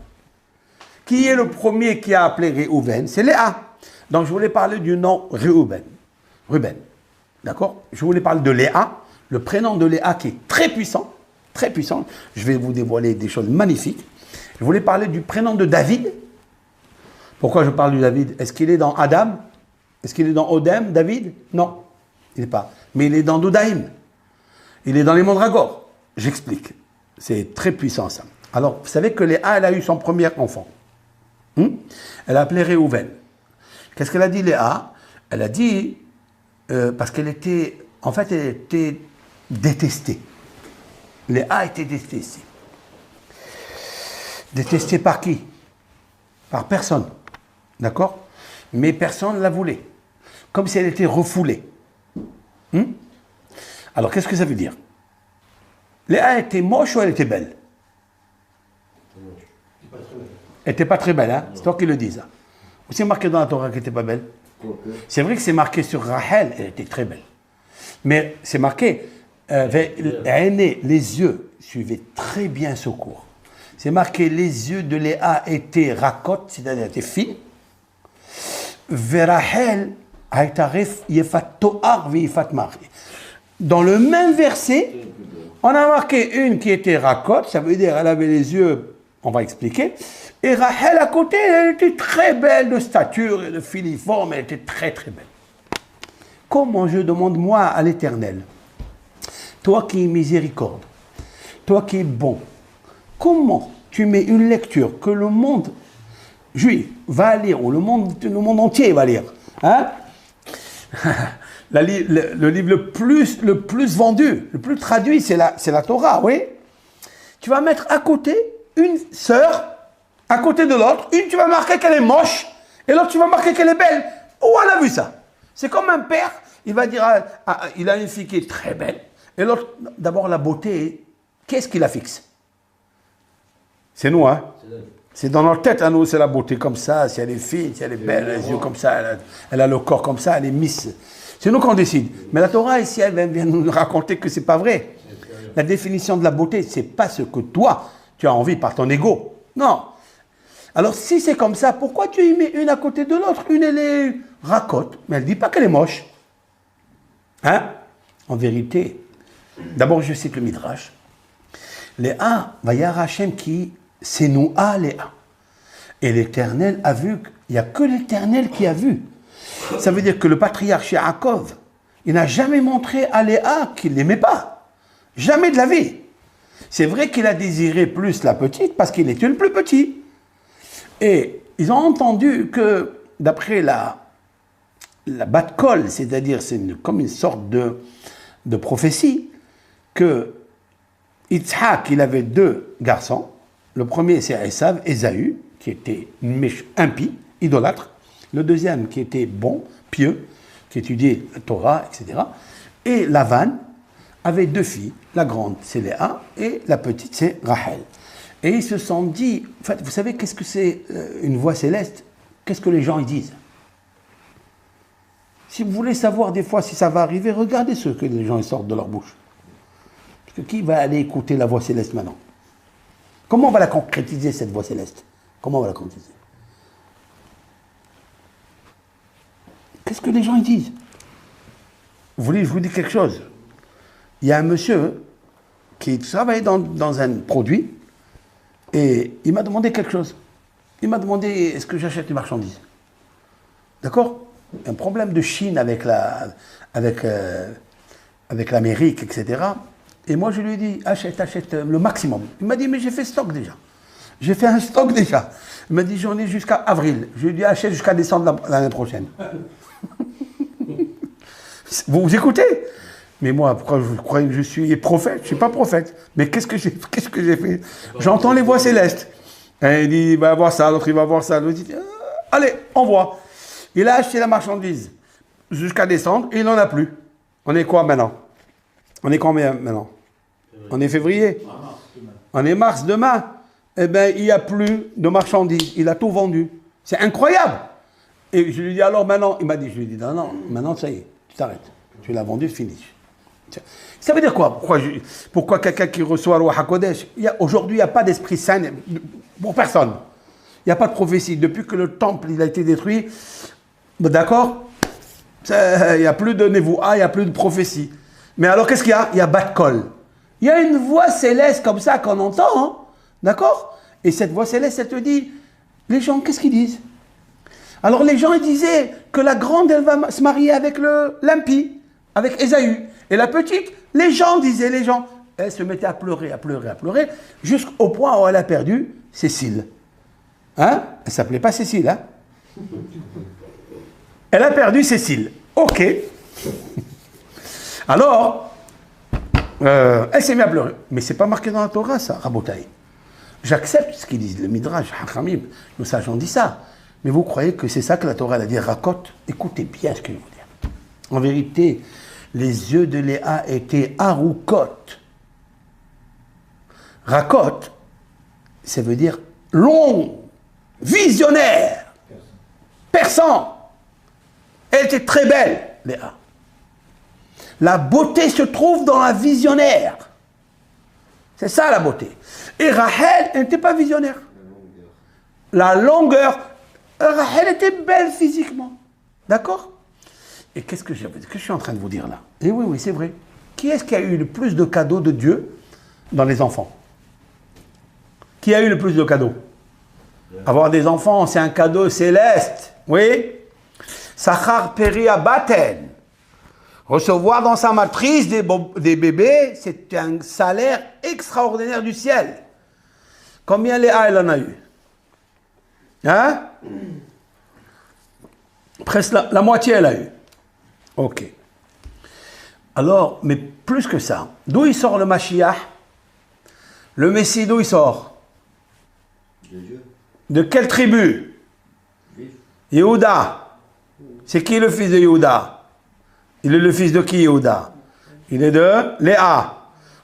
Qui est le premier qui a appelé Réhouven? C'est Léa. Donc je voulais parler du nom Réhouven. Ruben. D'accord? Je voulais parler de Léa, le prénom de Léa qui est très puissant. très puissant. Je vais vous dévoiler des choses magnifiques. Je voulais parler du prénom de David. Pourquoi je parle de David? Est-ce qu'il est dans Adam? Est-ce qu'il est dans Odem, David? Non, il n'est pas. Mais il est dans Doudaïm. Il est dans les mandragores. J'explique. C'est très puissant ça. Alors, vous savez que Léa, elle a eu son premier enfant. Elle a appelé Réhouven. Qu'est-ce qu'elle a dit, Léa? Elle a dit, parce qu'elle était, en fait, elle était détestée. Léa était détestée. Détestée par qui? Par personne. D'accord? Mais personne ne la voulait. Comme si elle était refoulée. Alors, qu'est-ce que ça veut dire? Léa était moche ou elle était belle? Elle n'était pas très belle, hein? C'est toi qui le dis, ça. C'est marqué dans la Torah qu'elle n'était pas belle. C'est vrai que c'est marqué sur Rachel, elle était très belle. Mais c'est marqué, les yeux suivaient très bien ce cours. C'est marqué, les yeux de Léa étaient racotes, c'est-à-dire étaient fines. Rachel, dans le même verset, on a marqué une qui était racotte, ça veut dire elle avait les yeux, on va expliquer. Et Rachel à côté, elle était très belle de stature et de filiforme, elle était très très belle. Comment je demande moi à l'Éternel, toi qui es miséricorde, toi qui es bon, comment tu mets une lecture que le monde juif va lire, ou le monde entier va lire, hein? Le livre le plus vendu, le plus traduit, c'est la Torah, oui. Tu vas mettre à côté une sœur, à côté de l'autre, une tu vas marquer qu'elle est moche, et l'autre tu vas marquer qu'elle est belle. Où on a vu ça? C'est comme un père, il va dire, il a une fille qui est très belle, et l'autre, d'abord la beauté, qu'est-ce qui la fixe? C'est nous, hein? C'est dans notre tête, à nous, c'est la beauté comme ça, si elle est fine, si elle est belle, les yeux comme ça, elle a le corps comme ça, elle est miss. C'est nous qu'on décide. Mais la Torah, ici, elle vient nous raconter que ce n'est pas vrai. La définition de la beauté, ce n'est pas ce que toi, tu as envie par ton ego. Non. Alors, si c'est comme ça, pourquoi tu y mets une à côté de l'autre? Une, elle est racotte, mais elle ne dit pas qu'elle est moche. Hein? En vérité, d'abord, je cite le Midrash. Léa, Vayar Hashem qui c'est nous à Léa. Et l'Éternel a vu, il n'y a que l'Éternel qui a vu. Ça veut dire que le patriarche Yaakov, il n'a jamais montré à Léa qu'il ne l'aimait pas. Jamais de la vie. C'est vrai qu'il a désiré plus la petite parce qu'il était le plus petit. Et ils ont entendu que, d'après la Bat-Kol, c'est-à-dire c'est comme une sorte de prophétie, que Yitzhak, il avait deux garçons. Le premier, c'est Esav, Ésaü, qui était impie, idolâtre. Le deuxième, qui était bon, pieux, qui étudiait la Torah, etc. Et Lavan avait deux filles. La grande, c'est Léa, et la petite, c'est Rachel. Et ils se sont dit, en fait, vous savez qu'est-ce que c'est une voix céleste? Qu'est-ce que les gens y disent? Si vous voulez savoir des fois si ça va arriver, regardez ce que les gens ils sortent de leur bouche. Parce que qui va aller écouter la voix céleste maintenant? Comment on va la concrétiser, cette voix céleste? Comment on va la concrétiser? Qu'est-ce que les gens ils disent? Vous voulez que je vous dise quelque chose? Il y a un monsieur qui travaillait dans un produit et il m'a demandé quelque chose. Il m'a demandé, est-ce que j'achète des marchandises? D'accord? Un problème de Chine avec l'Amérique, etc. Et moi, je lui ai dit, achète le maximum. Il m'a dit, mais j'ai fait stock déjà. J'ai fait un stock déjà. Il m'a dit, j'en ai jusqu'à avril. Je lui ai dit, achète jusqu'à décembre l'année prochaine. Vous écoutez? Mais moi, pourquoi vous croyez que je suis prophète? Je ne suis pas prophète. Mais qu'est-ce que j'ai fait? J'entends les voix célestes. Et il dit, il va voir ça, l'autre il va voir ça. L'autre dit, allez, envoie. Il a acheté la marchandise jusqu'à décembre et il n'en a plus. On est quoi maintenant? On est combien maintenant? On est février? On est mars demain. Eh bien, il n'y a plus de marchandises. Il a tout vendu. C'est incroyable. Et je lui dis alors maintenant, il m'a dit, je lui ai dit non, maintenant ça y est, tu t'arrêtes. Tu l'as vendu, fini. Ça veut dire quoi? Pourquoi quelqu'un qui reçoit le Ruach HaKodesh, aujourd'hui, il n'y a pas d'esprit saint pour personne. Il n'y a pas de prophétie. Depuis que le temple il a été détruit, d'accord? Il n'y a plus de Nevoua, il n'y a plus de prophétie. Mais alors, qu'est-ce qu'il y a? Il y a Bat-Kol. Il y a une voix céleste comme ça qu'on entend, hein, d'accord? Et cette voix céleste, elle te dit, les gens, qu'est-ce qu'ils disent? Alors les gens, ils disaient que la grande, elle va se marier avec l'impie, avec Ésaü. Et la petite, les gens disaient, les gens, elle se mettait à pleurer, jusqu'au point où elle a perdu Cécile. Hein? Elle s'appelait pas Cécile, hein? Elle a perdu Cécile. Ok. Alors, elle s'est mise à pleurer. Mais c'est pas marqué dans la Torah, ça, Rabotaï. J'accepte ce qu'ils disent, le Midrash, Hachamim, nos sages ont dit ça. Mais vous croyez que c'est ça que la Torah a dit, Rakot? Écoutez bien ce que je veux dire. En vérité, les yeux de Léa étaient Harukot. Rakot, ça veut dire long, visionnaire, perçant. Elle était très belle, Léa. La beauté se trouve dans la visionnaire. C'est ça la beauté. Et Rachel, elle n'était pas visionnaire. La longueur. Rachel était belle physiquement. D'accord? Et qu'est-ce que je suis en train de vous dire là? Et oui, c'est vrai. Qui est-ce qui a eu le plus de cadeaux de Dieu dans les enfants? Qui a eu le plus de cadeaux? Avoir des enfants, c'est un cadeau céleste. Oui? Sachar Peria Baten. Recevoir dans sa matrice des bébés, c'est un salaire extraordinaire du ciel. Combien Léa elle en a eu? Hein? Presque la moitié elle a eu. Ok. Alors, mais plus que ça, d'où il sort le Mashiach? Le Messie, d'où il sort? De Dieu. De quelle tribu? Juif. Yehuda. C'est qui le fils de Yehuda? Il est le fils de qui, Yehuda? Il est de Léa.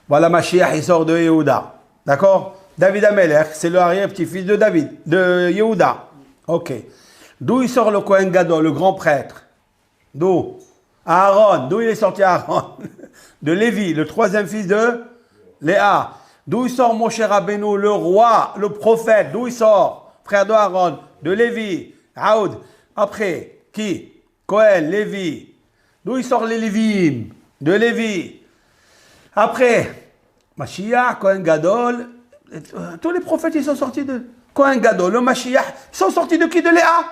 Voilà, Mashiach, il sort de Yehuda. D'accord? David Amelech, c'est le arrière-petit-fils de David, de Yehuda. Ok. D'où il sort le Kohen Gadol, le grand prêtre? D'où? Aaron. D'où il est sorti Aaron? De Lévi, le troisième fils de Léa. D'où il sort Moshe Rabbeinu, le roi, le prophète? D'où il sort? Frère de Aaron, de Lévi. Aoud. Après, qui? Kohen, Lévi. D'où il sort les Lévi'im? De Lévi. Après, Mashiach, Kohen Gadol. Tous les prophètes, ils sont sortis de Kohen Gadol. Le Mashiach, ils sont sortis de qui? De Léa.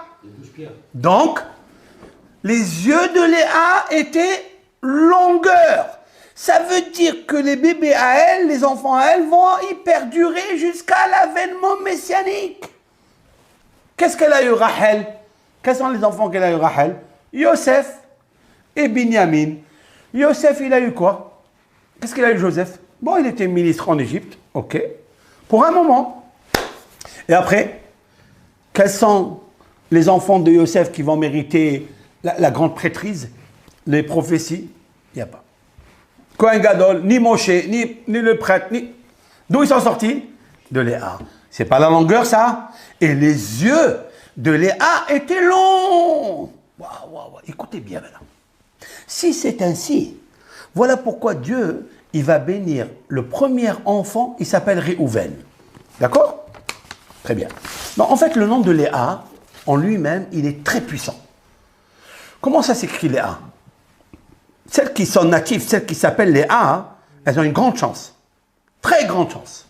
Donc, les yeux de Léa étaient longueur. Ça veut dire que les bébés à elle, les enfants à elle, vont y perdurer jusqu'à l'avènement messianique. Qu'est-ce qu'elle a eu, Rachel? Quels sont les enfants qu'elle a eu, Rachel? Yosef et Binyamin. Yosef, il a eu quoi? Qu'est-ce qu'il a eu, Joseph? Bon, il était ministre en Égypte, ok, pour un moment. Et après, quels sont les enfants de Yosef qui vont mériter la grande prêtrise, les prophéties? Il n'y a pas. Kohen Gadol, ni Moshe, ni le prêtre, ni... D'où ils sont sortis? De Léa. C'est pas la longueur, ça? Et les yeux de Léa étaient longs. Waouh. Écoutez bien maintenant. Si c'est ainsi, voilà pourquoi Dieu, il va bénir le premier enfant, il s'appelle Réhouven. D'accord? Très bien. Non, en fait, le nom de Léa, en lui-même, il est très puissant. Comment ça s'écrit Léa? Celles qui sont natives, celles qui s'appellent Léa, elles ont une grande chance. Très grande chance.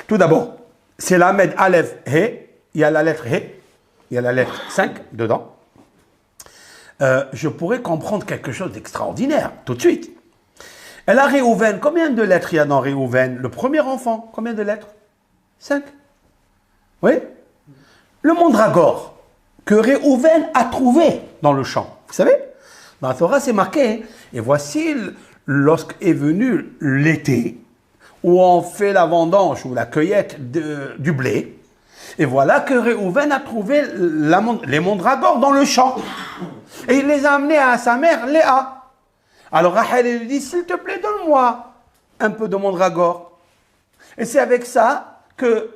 Tout d'abord, c'est la Lamed Aleph He, il y a la lettre He, il y a la lettre 5 dedans. Je pourrais comprendre quelque chose d'extraordinaire, tout de suite. Elle a Réhouven. Combien de lettres il y a dans Réhouven? Le premier enfant, combien de lettres? 5. Oui? Le mandragore que Réhouven a trouvé dans le champ. Vous savez? Dans la Torah, c'est marqué. Et voici, lorsqu'est venu l'été, où on fait la vendange ou la cueillette du blé, et voilà que Réhouven a trouvé les mandragores dans le champ. Et il les a amenés à sa mère, Léa. Alors Rachel lui dit, s'il te plaît, donne-moi un peu de mandragore. Et c'est avec ça que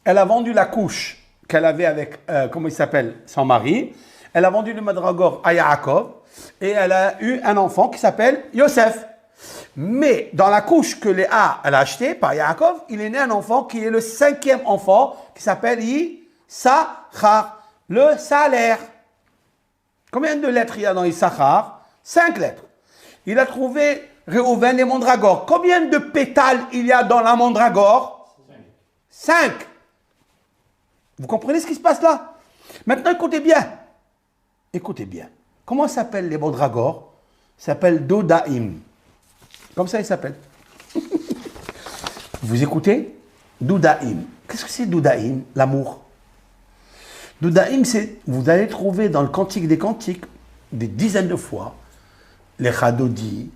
elle a vendu la couche qu'elle avait avec, comment il s'appelle, son mari. Elle a vendu le mandragore à Yaakov. Et elle a eu un enfant qui s'appelle Yosef. Mais dans la couche que Léa elle a achetée par Yaakov, il est né un enfant qui est le 5e enfant, qui s'appelle Issachar, le salaire. Combien de lettres il y a dans Issachar? 5 lettres. Il a trouvé Réhouven et mandragore. Combien de pétales il y a dans la mandragore? 5. Vous comprenez ce qui se passe là? Maintenant, écoutez bien. Écoutez bien. Comment s'appellent les mandragores? Ça s'appelle Dodaïm. Comme ça, ils s'appellent. Vous écoutez? Doudaïm. Qu'est-ce que c'est Doudaïm? L'amour. Doudaïm, c'est, vous allez trouver dans le Cantique des Cantiques des dizaines de fois les Chadodi,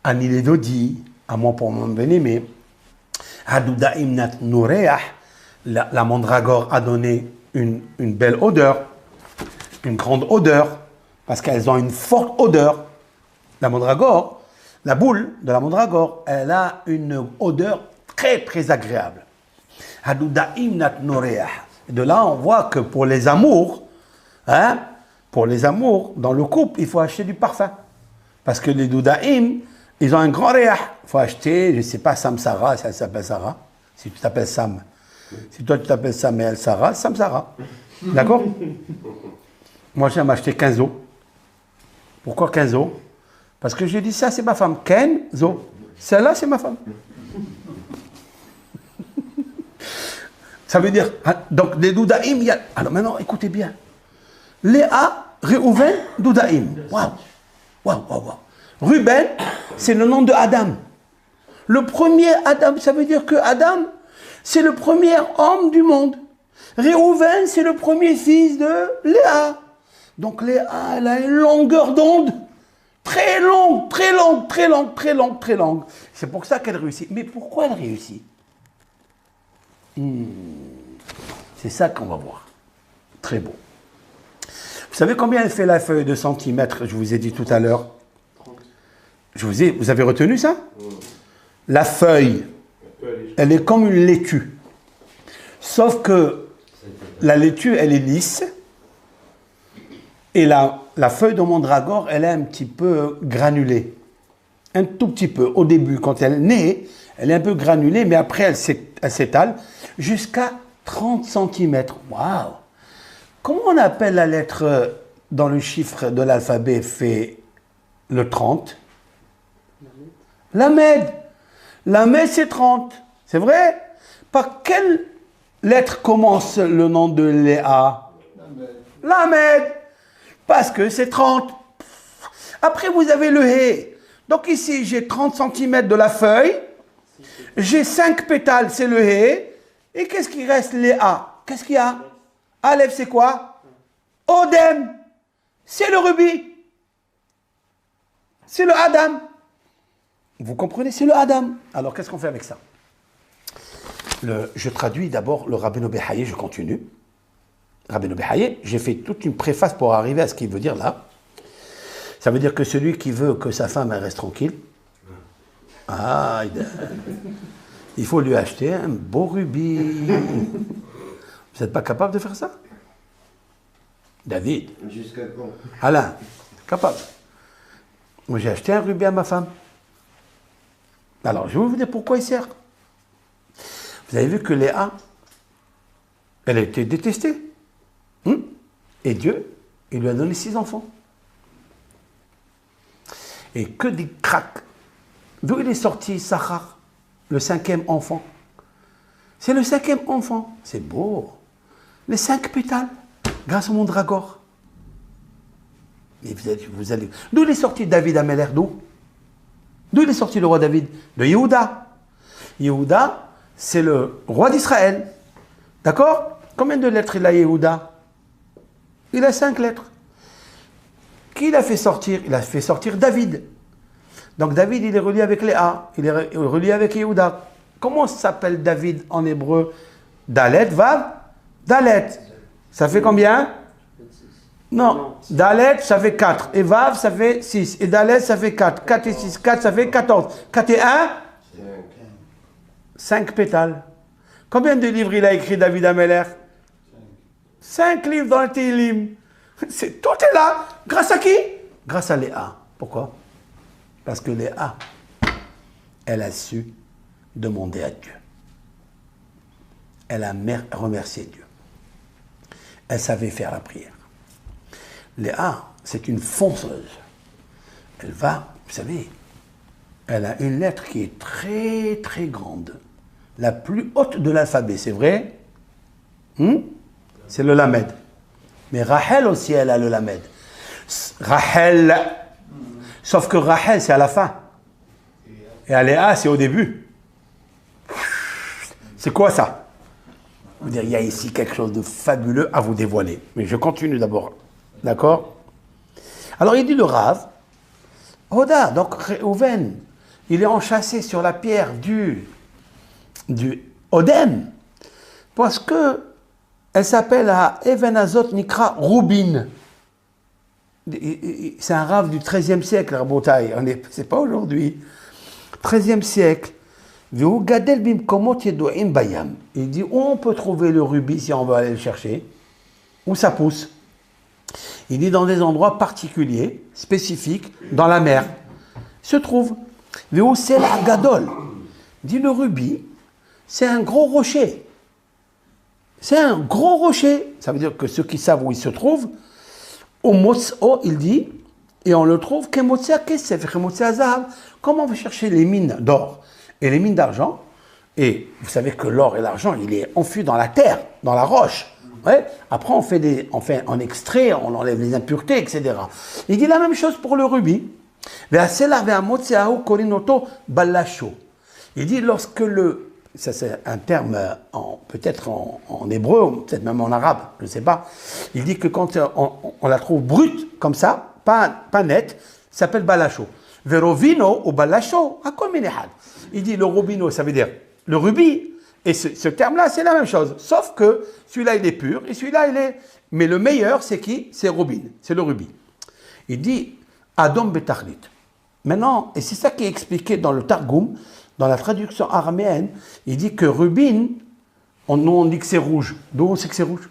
Ani les Dodi, à moi pour mon bien-aimé, Hadoudaïm nat noureah, la mandragore a donné une belle odeur, une grande odeur, parce qu'elles ont une forte odeur. La mandragore, la boule de la mandragore, elle a une odeur très très agréable. Hadoudaïm nat noureah. De là, on voit que pour les amours, dans le couple, il faut acheter du parfum. Parce que les doudaïm, ils ont un grand réah. Il faut acheter, je ne sais pas, Samsara, si elle s'appelle Sarah. Si tu t'appelles Sam. Si toi tu t'appelles Sam et elle Sarah, Samsara. D'accord? Moi, j'aime acheter Kenzo. Pourquoi Kenzo? Parce que j'ai dit ça, c'est ma femme. Kenzo. Celle-là, c'est ma femme. Ça veut dire, donc les doudaïm, il y a... Alors maintenant, écoutez bien. Léa, Réhouven, doudaïm. Waouh. Waouh, waouh, waouh. Ruben, c'est le nom de Adam. Le premier Adam, ça veut dire que Adam, c'est le premier homme du monde. Réhouven, c'est le premier fils de Léa. Donc Léa, elle a une longueur d'onde très longue, très longue, très longue, très longue, très longue. C'est pour ça qu'elle réussit. Mais pourquoi elle réussit? C'est ça qu'on va voir. Très beau. Vous savez combien elle fait la feuille de centimètres? Je vous ai dit tout à l'heure. Vous avez retenu ça? La feuille, elle est comme une laitue. Sauf que la laitue, elle est lisse. Et la feuille de mandragore, elle est un petit peu granulée. Un tout petit peu. Au début, quand elle naît, elle est un peu granulée, mais après, elle s'étale jusqu'à 30 cm. Waouh! Comment on appelle la lettre dans le chiffre de l'alphabet fait le 30? Lamed. Lamed, c'est 30. C'est vrai? Par quelle lettre commence le nom de Léa? Lamed. Parce que c'est 30. Après, vous avez le hé. Donc ici, j'ai 30 cm de la feuille. J'ai 5 pétales, c'est le hé. Et qu'est-ce qui reste? Léa. Qu'est-ce qu'il y a? Aleph, c'est quoi? Odem. C'est le rubis. C'est le Adam. Vous comprenez? C'est le Adam. Alors, qu'est-ce qu'on fait avec ça? Je traduis d'abord le Rabbeinu Behaye, je continue. Rabbeinu Behaye, j'ai fait toute une préface pour arriver à ce qu'il veut dire là. Ça veut dire que celui qui veut que sa femme reste tranquille, il faut lui acheter un beau rubis. Vous n'êtes pas capable de faire ça? David. Jusqu'à quand? Alain, capable. Moi, j'ai acheté un rubis à ma femme. Alors, je vais vous dire pourquoi il sert. Vous avez vu que Léa, elle a été détestée. Et Dieu, il lui a donné 6 enfants. Et que des craques. D'où il est sorti Sachar, le 5e enfant? C'est le 5e enfant. C'est beau. Les 5 pétales, grâce au mandragore. Et vous allez... D'où il est sorti David Améler? D'où il est sorti le roi David? De Yehuda. Yehuda, c'est le roi d'Israël. D'accord? Combien de lettres il a Yehuda? Il a 5 lettres. Qui l'a fait sortir? Il a fait sortir David. Donc David, il est relié avec Léa. Il est relié avec Yehuda. Comment s'appelle David en hébreu? Dalet, Vav? Dalet. Ça fait combien? Non. Dalet, ça fait 4. Et Vav, ça fait 6. Et Dalet, ça fait 4. 4 et 6, 4, ça fait 14. 4 et 1? 5 pétales. Combien de livres il a écrit David Améler? 5 livres dans le Tehillim. Tout est là. Grâce à qui? Grâce à Léa. Pourquoi? Parce que Léa, elle a su demander à Dieu. Elle a remercié Dieu. Elle savait faire la prière. Léa, c'est une fonceuse. Elle va, vous savez, elle a une lettre qui est très très grande. La plus haute de l'alphabet, c'est vrai? C'est le lamed. Mais Rachel aussi, elle a le lamed. Rachel. Sauf que Rachel, c'est à la fin. Et Aléa, c'est au début. C'est quoi ça? Vous dire, il y a ici quelque chose de fabuleux à vous dévoiler. Mais je continue d'abord. D'accord? Alors il dit le Rav, Hoda, donc Reuven, il est enchâssé sur la pierre du Odem, parce que elle s'appelle à Even Azot Nikra Rubin. C'est un Rav du XIIIe siècle, Rabotai, c'est pas aujourd'hui. XIIIe siècle. Il dit où on peut trouver le rubis si on veut aller le chercher, où ça pousse. Il dit dans des endroits particuliers, spécifiques, dans la mer. Il se trouve. Veusel Agadol. Il dit le rubis, c'est un gros rocher. C'est un gros rocher. Ça veut dire que ceux qui savent où il se trouve, au Motso, il dit, et on le trouve, comment on va chercher les mines d'or et les mines d'argent? Et vous savez que l'or et l'argent, il est enfui dans la terre, dans la roche. Ouais. Après, on extrait, on enlève les impuretés, etc. Il dit la même chose pour le rubis. Il dit lorsque ça c'est un terme peut-être en hébreu, peut-être même en arabe, je ne sais pas. Il dit que quand on la trouve brute, comme ça, pas nette, ça s'appelle balacho. Verovino ou balacho, il dit le robino, ça veut dire le rubis. Et ce terme-là, c'est la même chose. Sauf que celui-là, il est pur et celui-là, il est. Mais le meilleur, c'est qui? C'est Rubin, c'est le rubis. Il dit Adom Betachlit. Maintenant, et c'est ça qui est expliqué dans le Targum, dans la traduction araméenne, il dit que Rubin, nous on dit que c'est rouge. D'où on sait que c'est rouge?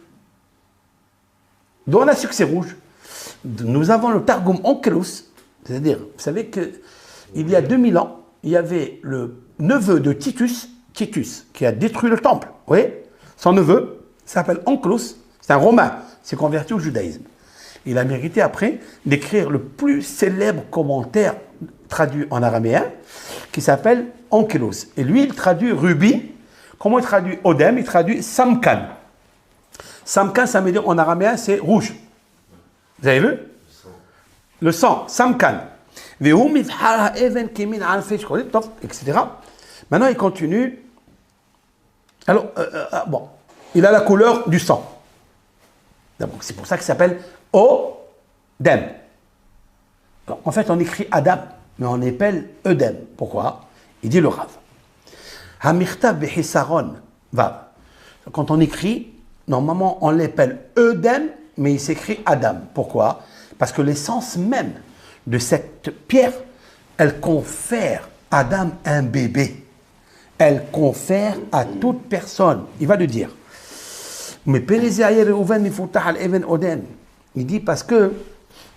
D'où on a su que c'est rouge? Nous avons le Targum Onkelos, c'est-à-dire, vous savez qu'il y a 2000 ans, il y avait le neveu de Titus, qui a détruit le temple. Vous voyez? Son neveu s'appelle Onkelos, c'est un Romain, s'est converti au judaïsme. Il a mérité après d'écrire le plus célèbre commentaire traduit en araméen, qui s'appelle Onkelos. Et lui, il traduit rubis. Comment il traduit Odem? Il traduit Samkan. Samkan, ça veut dire en araméen, c'est rouge. Vous avez vu? Le sang, Samkan. Etc. Maintenant, il continue. Alors, bon, il a la couleur du sang. C'est pour ça qu'il s'appelle Odem. Alors, en fait, on écrit Adam, mais on appelle Edem. Pourquoi? Il dit le Rav. Hamirta behisaron vav. Quand on écrit, normalement, on l'appelle Edem, mais il s'écrit Adam. Pourquoi? Parce que l'essence même de cette pierre, elle confère à Adam un bébé. Elle confère à toute personne. Il va le dire. Mais il dit parce que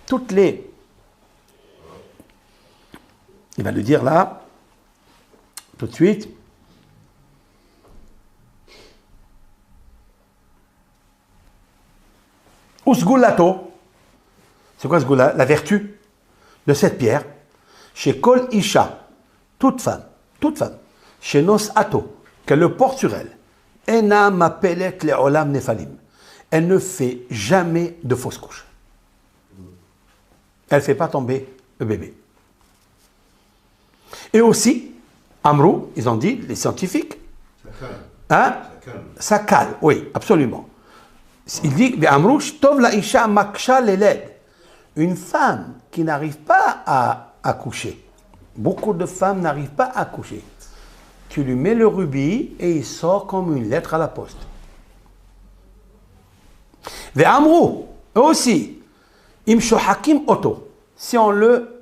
toutes les... Il va le dire là, tout de suite. Usgulato. C'est quoi Sgula? La vertu de cette pierre. Chez Kol Isha, toute femme, chez Nos Ato, qu'elle le porte sur elle. Ena mapelet le'olam nefalim. Elle ne fait jamais de fausse couche. Elle ne fait pas tomber le bébé. Et aussi, Amrou, ils ont dit, les scientifiques, hein? Ça cale, oui, absolument. Il dit, Amrou, shtov la isha maksha leled. Une femme qui n'arrive pas à accoucher. Beaucoup de femmes n'arrivent pas à accoucher. Tu lui mets le rubis et il sort comme une lettre à la poste. Ve Amrou, aussi, imsho hakim oto. Si on le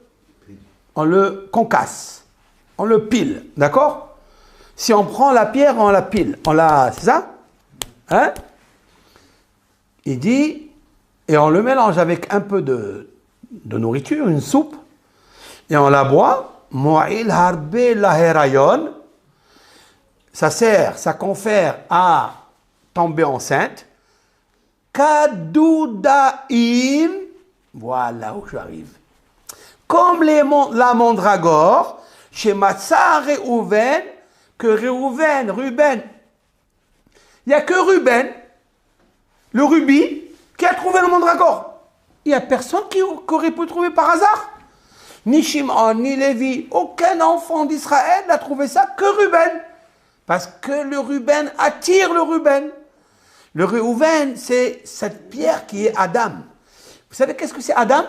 concasse, on le pile, d'accord? Si on prend la pierre, on la pile, c'est ça? Hein? Il dit, et on le mélange avec un peu de nourriture, une soupe, et on la boit, mo'il harbe laherayon, ça confère à tomber enceinte, kadoudaim, voilà où j'arrive. Comme la mandragore, Chez Matzah Réhouven, que Ruben. Il n'y a que Ruben, le rubis, qui a trouvé le mandragore. Il n'y a personne qui aurait pu le trouver par hasard. Ni Shimon, ni Lévi, aucun enfant d'Israël n'a trouvé ça que Ruben. Parce que le Ruben attire le Ruben. Le Réhouven, c'est cette pierre qui est Adam. Vous savez qu'est-ce que c'est Adam?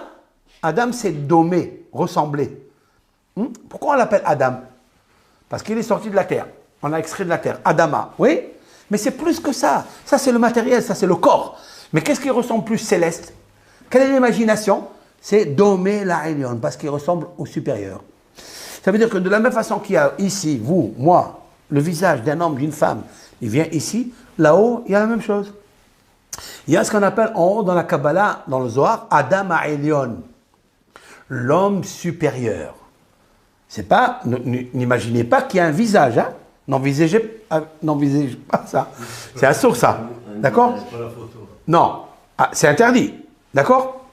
Adam, c'est domé, ressembler. Pourquoi on l'appelle Adam? Parce qu'il est sorti de la terre. On l'a extrait de la terre. Adama, oui? Mais c'est plus que ça. Ça, c'est le matériel, ça, c'est le corps. Mais qu'est-ce qui ressemble plus céleste? Quelle est l'imagination? C'est domé la Elion, parce qu'il ressemble au supérieur. Ça veut dire que de la même façon qu'il y a ici, vous, moi, le visage d'un homme, d'une femme, il vient ici, là-haut, il y a la même chose. Il y a ce qu'on appelle en haut dans la Kabbalah, dans le Zohar, Adam Elion, l'homme supérieur. C'est pas, n'imaginez pas qu'il y a un visage, hein? N'envisagez pas ça. C'est assourd ça. D'accord? Non. Ah, c'est interdit. D'accord?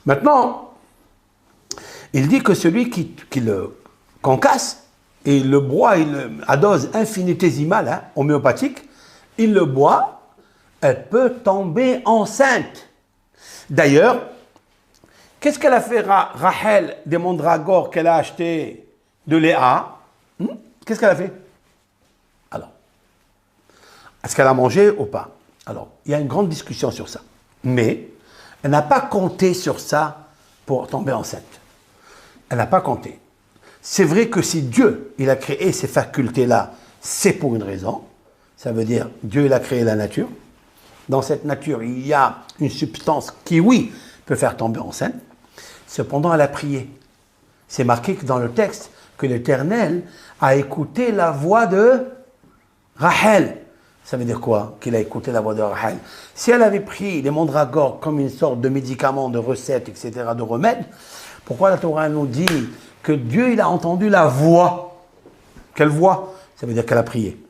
Maintenant, il dit que celui qui le concasse, et il le boit à dose infinitésimale, hein, homéopathique, il le boit, elle peut tomber enceinte. D'ailleurs, qu'est-ce qu'elle a fait Rachel des mandragores qu'elle a acheté de Léa? Qu'est-ce qu'elle a fait? Alors, est-ce qu'elle a mangé ou pas? Alors, il y a une grande discussion sur ça. Mais, elle n'a pas compté sur ça pour tomber enceinte. Elle n'a pas compté. C'est vrai que si Dieu, il a créé ces facultés-là, c'est pour une raison. Ça veut dire, Dieu, il a créé la nature. Dans cette nature, il y a une substance qui, oui, peut faire tomber enceinte. Cependant, elle a prié. C'est marqué que dans le texte que l'Éternel a écouté la voix de Rachel. Ça veut dire quoi? Qu'il a écouté la voix de Rachel. Si elle avait pris les mandragores comme une sorte de médicament, de recette, etc., de remède, pourquoi la Torah nous dit que Dieu, il a entendu la voix? Quelle voix? Ça veut dire qu'elle a prié.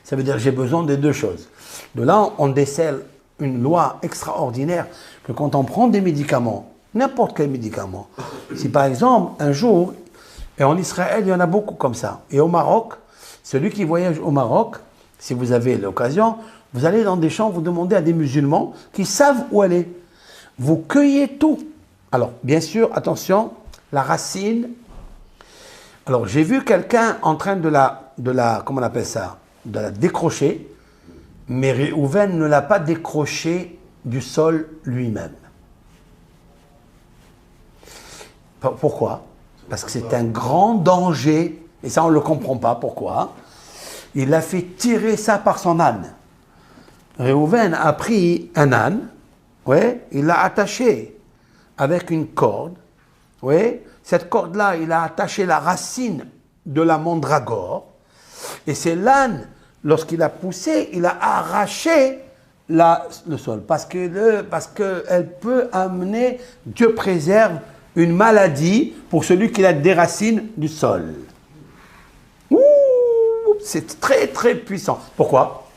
Ça veut dire que j'ai besoin des deux choses. De là, on décèle une loi extraordinaire que quand on prend des médicaments, n'importe quel médicament, si par exemple, un jour, et en Israël, il y en a beaucoup comme ça, et au Maroc, celui qui voyage au Maroc, si vous avez l'occasion, vous allez dans des champs, vous demandez à des musulmans qui savent où aller. Vous cueillez tout. Alors, bien sûr, attention, la racine. Alors, j'ai vu quelqu'un en train de la, comment on appelle ça, de la décrocher, mais Réhouven ne l'a pas décroché du sol lui-même. Pourquoi? Parce que c'est un grand danger, et ça on ne le comprend pas, pourquoi? Il a fait tirer ça par son âne. Réhouven a pris un âne, ouais, il l'a attaché avec une corde, ouais, cette corde-là, il a attaché la racine de la mandragore, et c'est l'âne, lorsqu'il a poussé, il a arraché le sol, parce qu'elle peut amener, Dieu préserve, une maladie pour celui qui la déracine du sol. Ouh, c'est très très puissant. Pourquoi?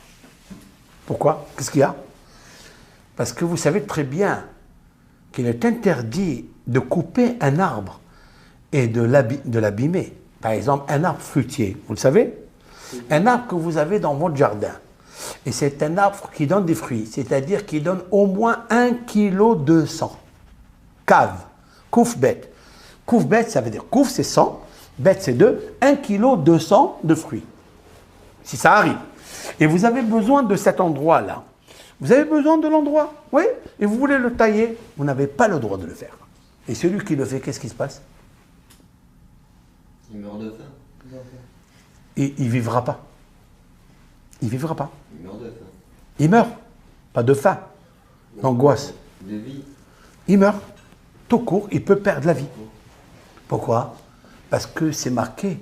Pourquoi? Qu'est-ce qu'il y a? Parce que vous savez très bien qu'il est interdit de couper un arbre et de l'abîmer. Par exemple, un arbre fruitier, vous le savez? Un arbre que vous avez dans votre jardin. Et c'est un arbre qui donne des fruits, c'est-à-dire qui donne au moins 1,2 kg. Cave. Kouf bête. Kouf bête, ça veut dire kouf c'est 100, bête c'est 2, 1,2 kg de fruits. Si ça arrive. Et vous avez besoin de cet endroit-là. Vous avez besoin de l'endroit, oui, et vous voulez le tailler, vous n'avez pas le droit de le faire. Et celui qui le fait, qu'est-ce qui se passe? Il meurt de faim. Et il ne vivra pas. Il ne vivra pas. Il meurt de faim. Il meurt. Pas de faim. D'angoisse. De vie. Il meurt. Tout court, il peut perdre la vie. Pourquoi? Parce que c'est marqué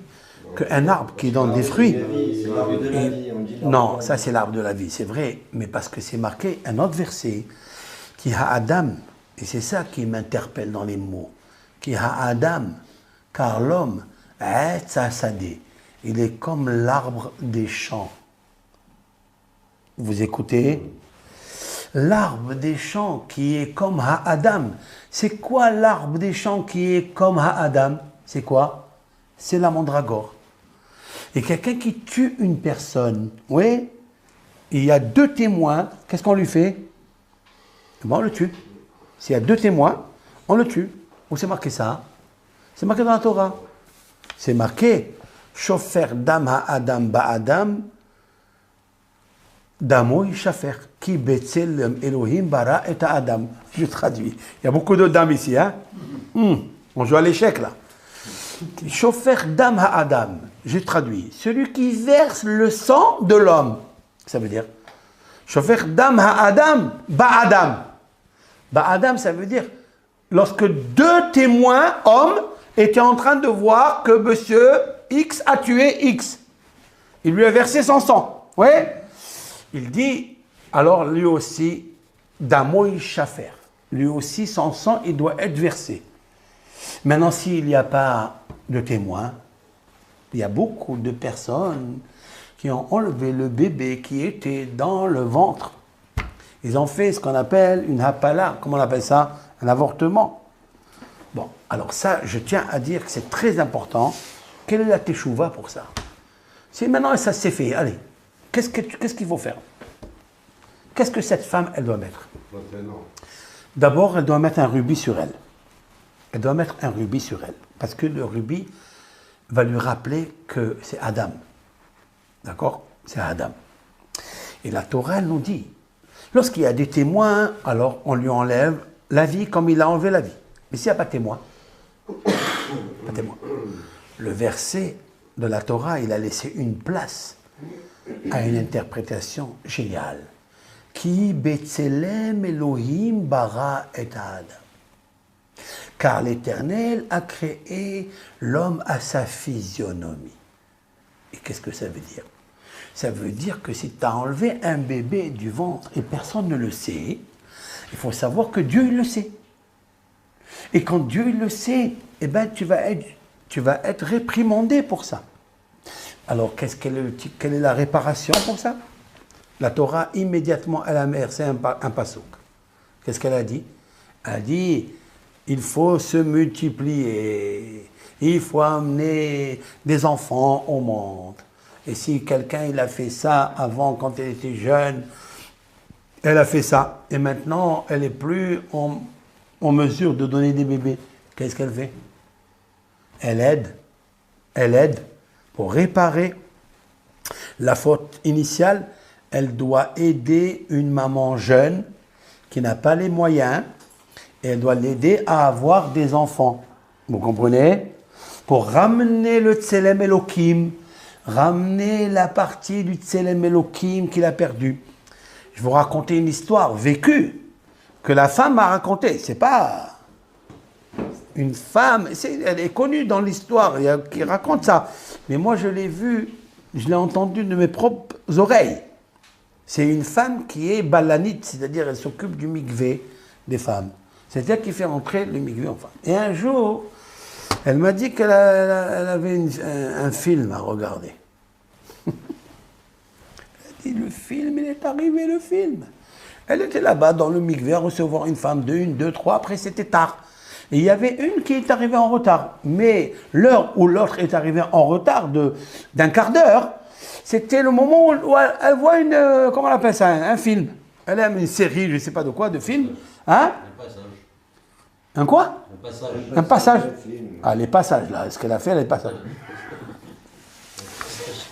qu'un arbre qui donne des fruits... C'est l'arbre de la vie, on dit. Non, ça c'est l'arbre de la vie, c'est vrai. Mais parce que c'est marqué un autre verset qui a Adam, et c'est ça qui m'interpelle dans les mots, qui a Adam, car l'homme, il est comme l'arbre des champs. Vous écoutez? L'arbre des champs qui est comme Adam. C'est quoi l'arbre des champs qui est comme Adam? C'est quoi? c'est la mandragore. Et quelqu'un qui tue une personne, oui, il y a 2 témoins, qu'est-ce qu'on lui fait? Eh ben, on le tue. S'il y a 2 témoins, on le tue. Où c'est marqué ça? C'est marqué dans la Torah. C'est marqué Shofer dam ha'adam ba'adam damo yishafer ki betzel Elohim bara et ha'adam. Je traduis. Il y a beaucoup de dames ici, hein? On joue à l'échec là. Shofer dam ha'adam. Je traduis. Celui qui verse le sang de l'homme. Ça veut dire Shofer dam ha'adam ba'adam. Ba'adam, ça veut dire lorsque 2 témoins hommes étaient en train de voir que monsieur X a tué X. Il lui a versé son sang. Oui. Il dit, alors lui aussi, Damoï Shafer. Lui aussi, son sang, il doit être versé. Maintenant, s'il n'y a pas de témoins, il y a beaucoup de personnes qui ont enlevé le bébé qui était dans le ventre. Ils ont fait ce qu'on appelle une hapala. Comment on appelle ça? Un avortement. Bon, alors ça, je tiens à dire que c'est très important. Quelle est la teshuva pour ça? Si maintenant ça s'est fait, allez, qu'est-ce qu'il faut faire? Qu'est-ce que cette femme, elle doit mettre? D'abord, elle doit mettre un rubis sur elle. Elle doit mettre un rubis sur elle. Parce que le rubis va lui rappeler que c'est Adam. D'accord? C'est Adam. Et la Torah, elle nous dit, lorsqu'il y a des témoins, alors on lui enlève la vie comme il a enlevé la vie. Mais s'il n'y a pas de témoin, pas de témoin. Le verset de la Torah, il a laissé une place à une interprétation géniale. Ki betzelem Elohim bara et Adam. Car l'Éternel a créé l'homme à sa physionomie. Et qu'est-ce que ça veut dire? Ça veut dire que si tu as enlevé un bébé du ventre et personne ne le sait, il faut savoir que Dieu il le sait. Et quand Dieu il le sait, eh ben, tu vas être réprimandé pour ça. Alors, quelle est la réparation pour ça? La Torah, immédiatement, elle a versé un passouk. Qu'est-ce qu'elle a dit? Elle a dit, il faut se multiplier, il faut amener des enfants au monde. Et si quelqu'un il a fait ça avant, quand elle était jeune, elle a fait ça. Et maintenant, elle n'est plus en mesure de donner des bébés. Qu'est-ce qu'elle fait? Elle aide pour réparer la faute initiale. Elle doit aider une maman jeune qui n'a pas les moyens et elle doit l'aider à avoir des enfants. Vous comprenez? Pour ramener le Tselem Elohim, ramener la partie du Tselem Elohim qu'il a perdu. Je vais vous raconter une histoire vécue que la femme m'a racontée. C'est pas une femme, elle est connue dans l'histoire qui raconte ça. Mais moi, je l'ai vue, je l'ai entendue de mes propres oreilles. C'est une femme qui est balanite, c'est-à-dire elle s'occupe du mikvé des femmes. C'est-à-dire qui fait entrer le mikvé en femme. Et un jour, elle m'a dit qu'elle avait un film à regarder. Elle a dit, le film, il est arrivé, le film. Elle était là-bas dans le mikvé à recevoir une femme de 1, 2, 3, après c'était tard. Et il y avait une qui est arrivée en retard. Mais l'heure où l'autre est arrivée en retard d'un quart d'heure, c'était le moment où elle voit comment on appelle ça, un film. Elle aime une série, je ne sais pas de quoi, de film. Hein? Un passage. Un quoi? Un passage. Un passage. Ah, les passages, là. Ce qu'elle a fait, les passages.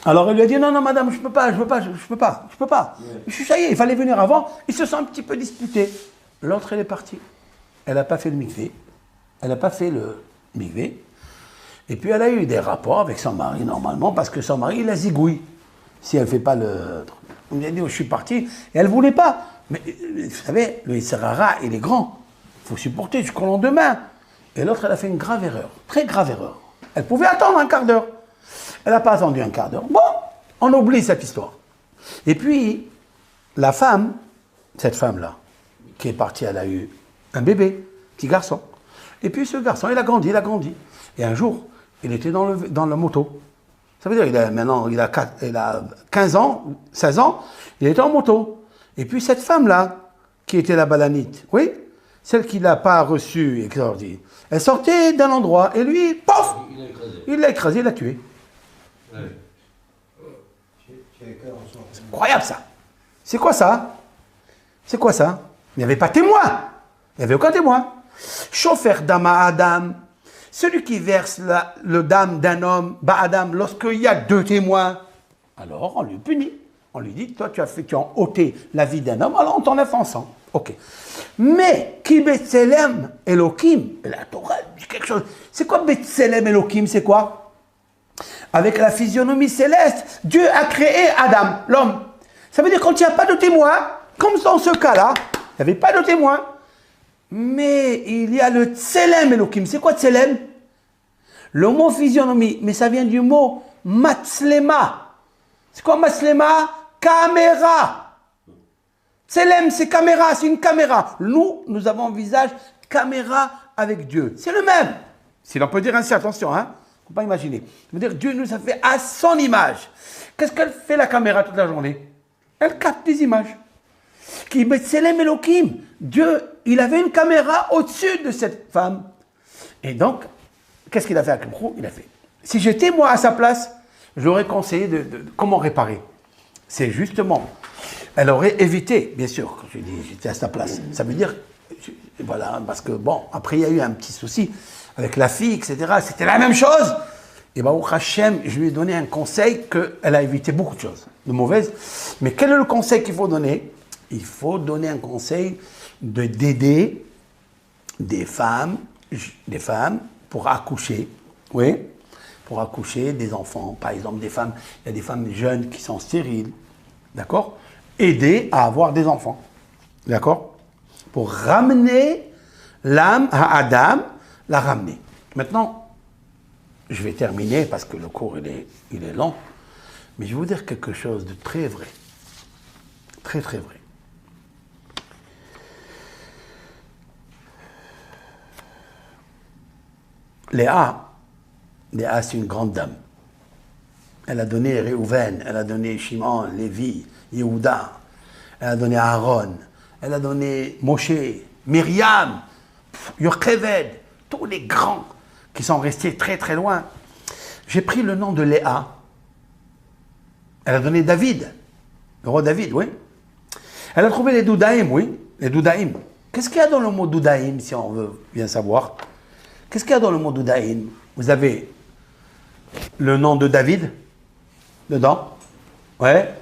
Alors, elle lui a dit, non, madame, je ne peux pas. Ça y est, il fallait venir avant. Ils se sont un petit peu disputés. L'autre, elle est partie. Elle n'a pas fait le mikvé. Elle n'a pas fait le mikvé. Et puis, elle a eu des rapports avec son mari, normalement, parce que son mari, il a zigouille. Si elle ne fait pas le... On lui a dit, je suis partie. Et elle ne voulait pas. Mais, vous savez, le Yisrara, il est grand. Il faut supporter jusqu'au lendemain. Et l'autre, elle a fait une grave erreur. Très grave erreur. Elle pouvait attendre un quart d'heure. Elle n'a pas attendu un quart d'heure. Bon, on oublie cette histoire. Et puis, la femme, cette femme-là, qui est partie, elle a eu un bébé, petit garçon. Et puis ce garçon, il a grandi. Et un jour, il était dans la moto. Ça veut dire qu'il a 15 ans, 16 ans, il était en moto. Et puis cette femme-là, qui était la balanite, oui, celle qu'il n'a pas reçue, elle sortait d'un endroit et lui, pof, il l'a écrasé, il l'a tué. C'est incroyable ça. C'est quoi ça? C'est quoi ça? Il n'y avait pas témoin. Il n'y avait aucun témoin. Chauffeur d'ama Adam, celui qui verse le dam d'un homme, Adam, lorsqu'il y a deux témoins, alors on lui punit. On lui dit, toi tu as ôté la vie d'un homme, alors on t'enlève ensemble. Ok. Mais, qui Betselem Elohim, la Torah dit quelque chose. C'est quoi Betselem Elohim, c'est quoi? Avec la physionomie céleste, Dieu a créé Adam, l'homme. Ça veut dire quand il n'y a pas de témoin, comme dans ce cas-là, il n'y avait pas de témoin. Mais il y a le Tselem Elohim. C'est quoi Tselem? Le mot physionomie, mais ça vient du mot Matslema. C'est quoi Matslema? Caméra. Tselem, c'est caméra, c'est une caméra. Nous avons un visage caméra avec Dieu. C'est le même. Si l'on peut dire ainsi, attention, hein. Faut pas imaginer. Ça veut dire Dieu nous a fait à son image. Qu'est-ce qu'elle fait la caméra toute la journée? Elle capte des images. Qui Betselem Elohim. Dieu, il avait une caméra au-dessus de cette femme. Et donc, qu'est-ce qu'il a fait avec le Khou? Il a fait. Si j'étais moi à sa place, j'aurais conseillé de comment réparer. C'est justement, elle aurait évité, bien sûr, quand je dis j'étais à sa place. Ça veut dire, voilà, parce que bon, après il y a eu un petit souci avec la fille, etc. C'était la même chose. Et bien, au Hachem, je lui ai donné un conseil qu'elle a évité beaucoup de choses, de mauvaises. Mais quel est le conseil qu'il faut donner? Il faut donner un conseil d'aider des femmes pour accoucher, oui, pour accoucher des enfants. Par exemple, il y a des femmes jeunes qui sont stériles, d'accord? Aider à avoir des enfants, d'accord? Pour ramener l'âme à Adam, la ramener. Maintenant, je vais terminer parce que le cours il est long, mais je vais vous dire quelque chose de très vrai, très très vrai. Léa, c'est une grande dame. Elle a donné Réhouven, elle a donné Shimon, Lévi, Yehuda, elle a donné Aaron, elle a donné Moshe, Myriam, Yocheved, tous les grands qui sont restés très très loin. J'ai pris le nom de Léa. Elle a donné David, le roi David, oui. Elle a trouvé les Doudaïm, oui, les Doudaïm. Qu'est-ce qu'il y a dans le mot Doudaïm, si on veut bien savoir? Qu'est-ce qu'il y a dans le mot Doudaïm? Vous avez le nom de David dedans, ouais,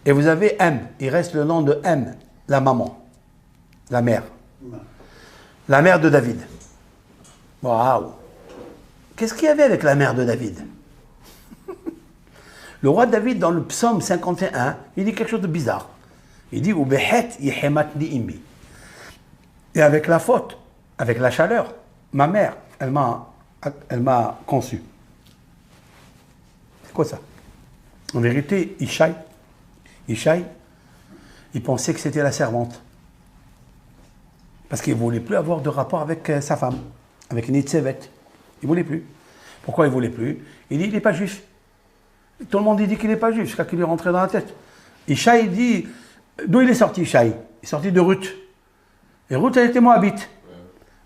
et vous avez M. Il reste le nom de M, la maman, la mère de David. Waouh! Qu'est-ce qu'il y avait avec la mère de David? Le roi David, dans le psaume 51, il dit quelque chose de bizarre. Il dit Ubehet yehematni imi. Et avec la faute, avec la chaleur, ma mère, elle m'a conçu. C'est quoi ça? En vérité, Ishaï, il pensait que c'était la servante. Parce qu'il ne voulait plus avoir de rapport avec sa femme, avec Nitzevet. Il ne voulait plus. Pourquoi il ne voulait plus? Il dit, il n'est pas juif. Tout le monde dit qu'il n'est pas juif, jusqu'à qu'il lui est rentré dans la tête. Ishaï dit, d'où il est sorti Ishaï? Il est sorti de Ruth. Et Ruth, elle était moabite.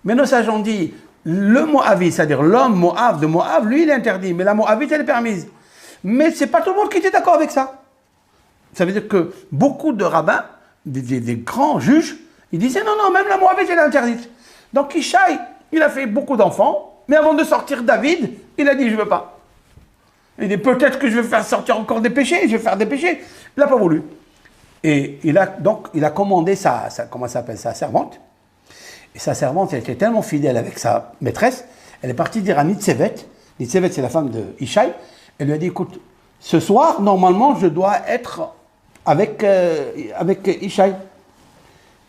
Mais nos sages ont dit, le Moabite, c'est-à-dire l'homme Moab de Moab, lui, il est interdit. Mais la Moabite, elle est permise. Mais ce n'est pas tout le monde qui était d'accord avec ça. Ça veut dire que beaucoup de rabbins, des grands juges, ils disaient, non, même la Moabite, elle est interdite. Donc Ishaï, il a fait beaucoup d'enfants, mais avant de sortir David, il a dit, je ne veux pas. Il dit, peut-être que je vais faire sortir encore des péchés, je vais faire des péchés. Il n'a pas voulu. Et il a commandé sa servante. Et sa servante, elle était tellement fidèle avec sa maîtresse, elle est partie dire à Nitzevet, Nitzevet c'est la femme de Ishaï, elle lui a dit, écoute, ce soir, normalement, je dois être avec Ishaï.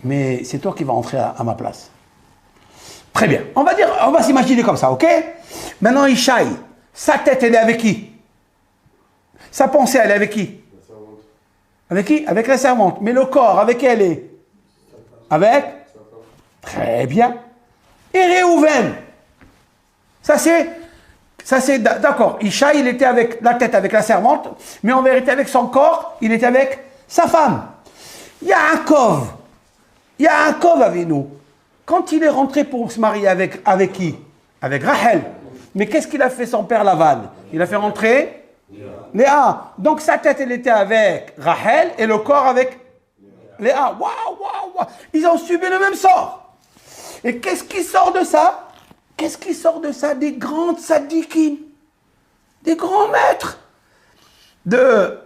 Mais c'est toi qui vas entrer à ma place. Très bien. On va s'imaginer comme ça, ok? Maintenant, Ishaï, sa tête, elle est avec qui? Sa pensée, elle est avec qui? Avec qui? Avec la servante. Mais le corps, avec qui elle est? Avec? Très bien. Et Réhouven. Ça c'est d'accord. Ishaï, il était avec la tête avec la servante, mais en vérité, avec son corps, il était avec sa femme. Yaakov avec nous. quand il est rentré pour se marier avec qui? Avec Rachel. Mais qu'est-ce qu'il a fait son père Lavan? Il a fait rentrer Léa. Donc sa tête, elle était avec Rachel et le corps avec Léa. Waouh, waouh, waouh. Ils ont subi le même sort. Et qu'est-ce qui sort de ça? Qu'est-ce qui sort de ça? Des grandes sadikim, des grands maîtres. De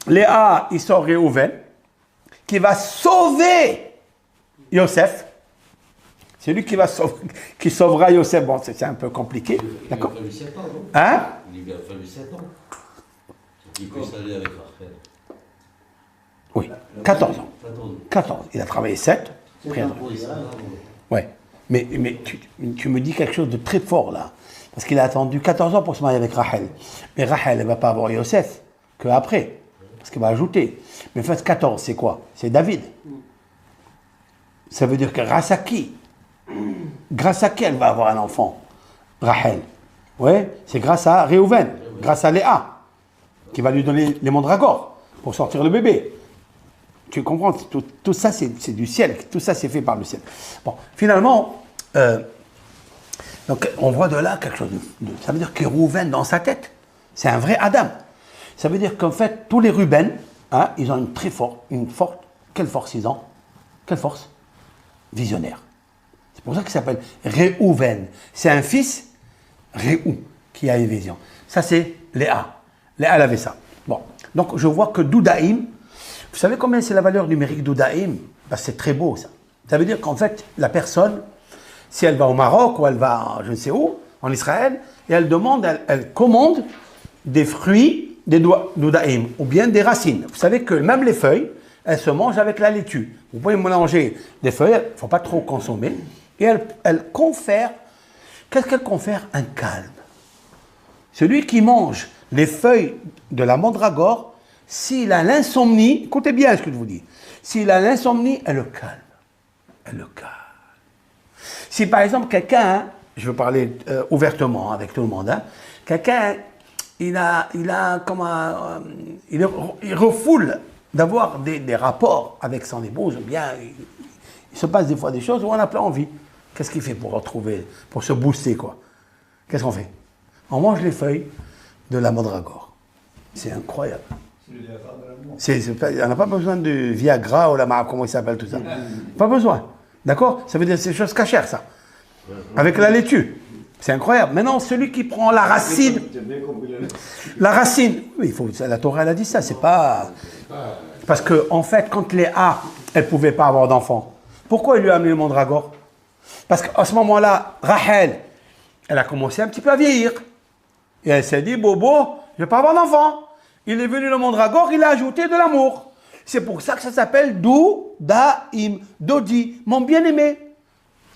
Léa, il sort Réhouven, qui va sauver Yosef. C'est lui qui va qui sauvera Yosef. Bon, c'est un peu compliqué. D'accord? Il lui a fallu 7 ans, non? Hein? Il lui a fallu 7 ans. Pour qu'il puisse aller avec Rachel. Oui, 14 ans. 14 ans. 14. Il a travaillé 7. Oui, ça va, Ouais. Mais tu me dis quelque chose de très fort là. Parce qu'il a attendu 14 ans pour se marier avec Rachel. Mais Rachel, elle ne va pas avoir Yosef qu'après. Parce qu'elle va ajouter. Mais en fait, 14, c'est quoi? C'est David. Ça veut dire que grâce à qui? Grâce à qui elle va avoir un enfant? Rachel. Oui, c'est grâce à Réhouven, grâce à Léa, qui va lui donner les mandragores pour sortir le bébé. Tu comprends? Tout ça, c'est du ciel. Tout ça, c'est fait par le ciel. Bon, finalement, donc on voit de là quelque chose ça veut dire que Réhouven, dans sa tête, c'est un vrai Adam. Ça veut dire qu'en fait, tous les Ruben, hein, ils ont une forte, quelle force ils ont? Quelle force? Visionnaire. C'est pour ça qu'il s'appelle Réhouven. C'est un fils, Réhou, qui a une vision. Ça, c'est Léa. Léa, elle avait ça. Bon, donc je vois que Doudaïm, vous savez combien c'est la valeur numérique d'Oudaïm? Ben, c'est très beau, ça. Ça veut dire qu'en fait, la personne, si elle va au Maroc ou elle va je ne sais où, en Israël, et elle demande, elle commande des fruits, des d'Oudaïm, ou bien des racines. Vous savez que même les feuilles, elles se mangent avec la laitue. Vous pouvez mélanger des feuilles, il ne faut pas trop consommer, et elle confère, qu'est-ce qu'elle confère? Un calme. Celui qui mange les feuilles de la mandragore, s'il a l'insomnie, écoutez bien ce que je vous dis, s'il a l'insomnie, elle le calme. Elle le calme. Si par exemple quelqu'un, hein, je veux parler ouvertement avec tout le monde, hein, quelqu'un, il refoule d'avoir des rapports avec son épouse, ou bien il se passe des fois des choses où on n'a pas envie. Qu'est-ce qu'il fait pour retrouver, pour se booster, quoi? Qu'est-ce qu'on fait? On mange les feuilles de la mandragore. C'est incroyable. On n'a pas besoin de Viagra ou la comment il s'appelle tout ça. Pas besoin. D'accord? Ça veut dire que c'est des choses cachères, ça. Avec la laitue. C'est incroyable. Maintenant, celui qui prend la racine. La racine. Oui, la Torah, elle a dit ça. C'est pas. Parce que, en fait, quand Léa, elle ne pouvait pas avoir d'enfant, pourquoi il lui a amené le mandragore? Parce qu'à ce moment-là, Rachel, elle a commencé un petit peu à vieillir. Et elle s'est dit, Bobo, je ne vais pas avoir d'enfant. Il est venu le mandragore, il a ajouté de l'amour. C'est pour ça que ça s'appelle Doudaïm, Dodi, mon bien-aimé.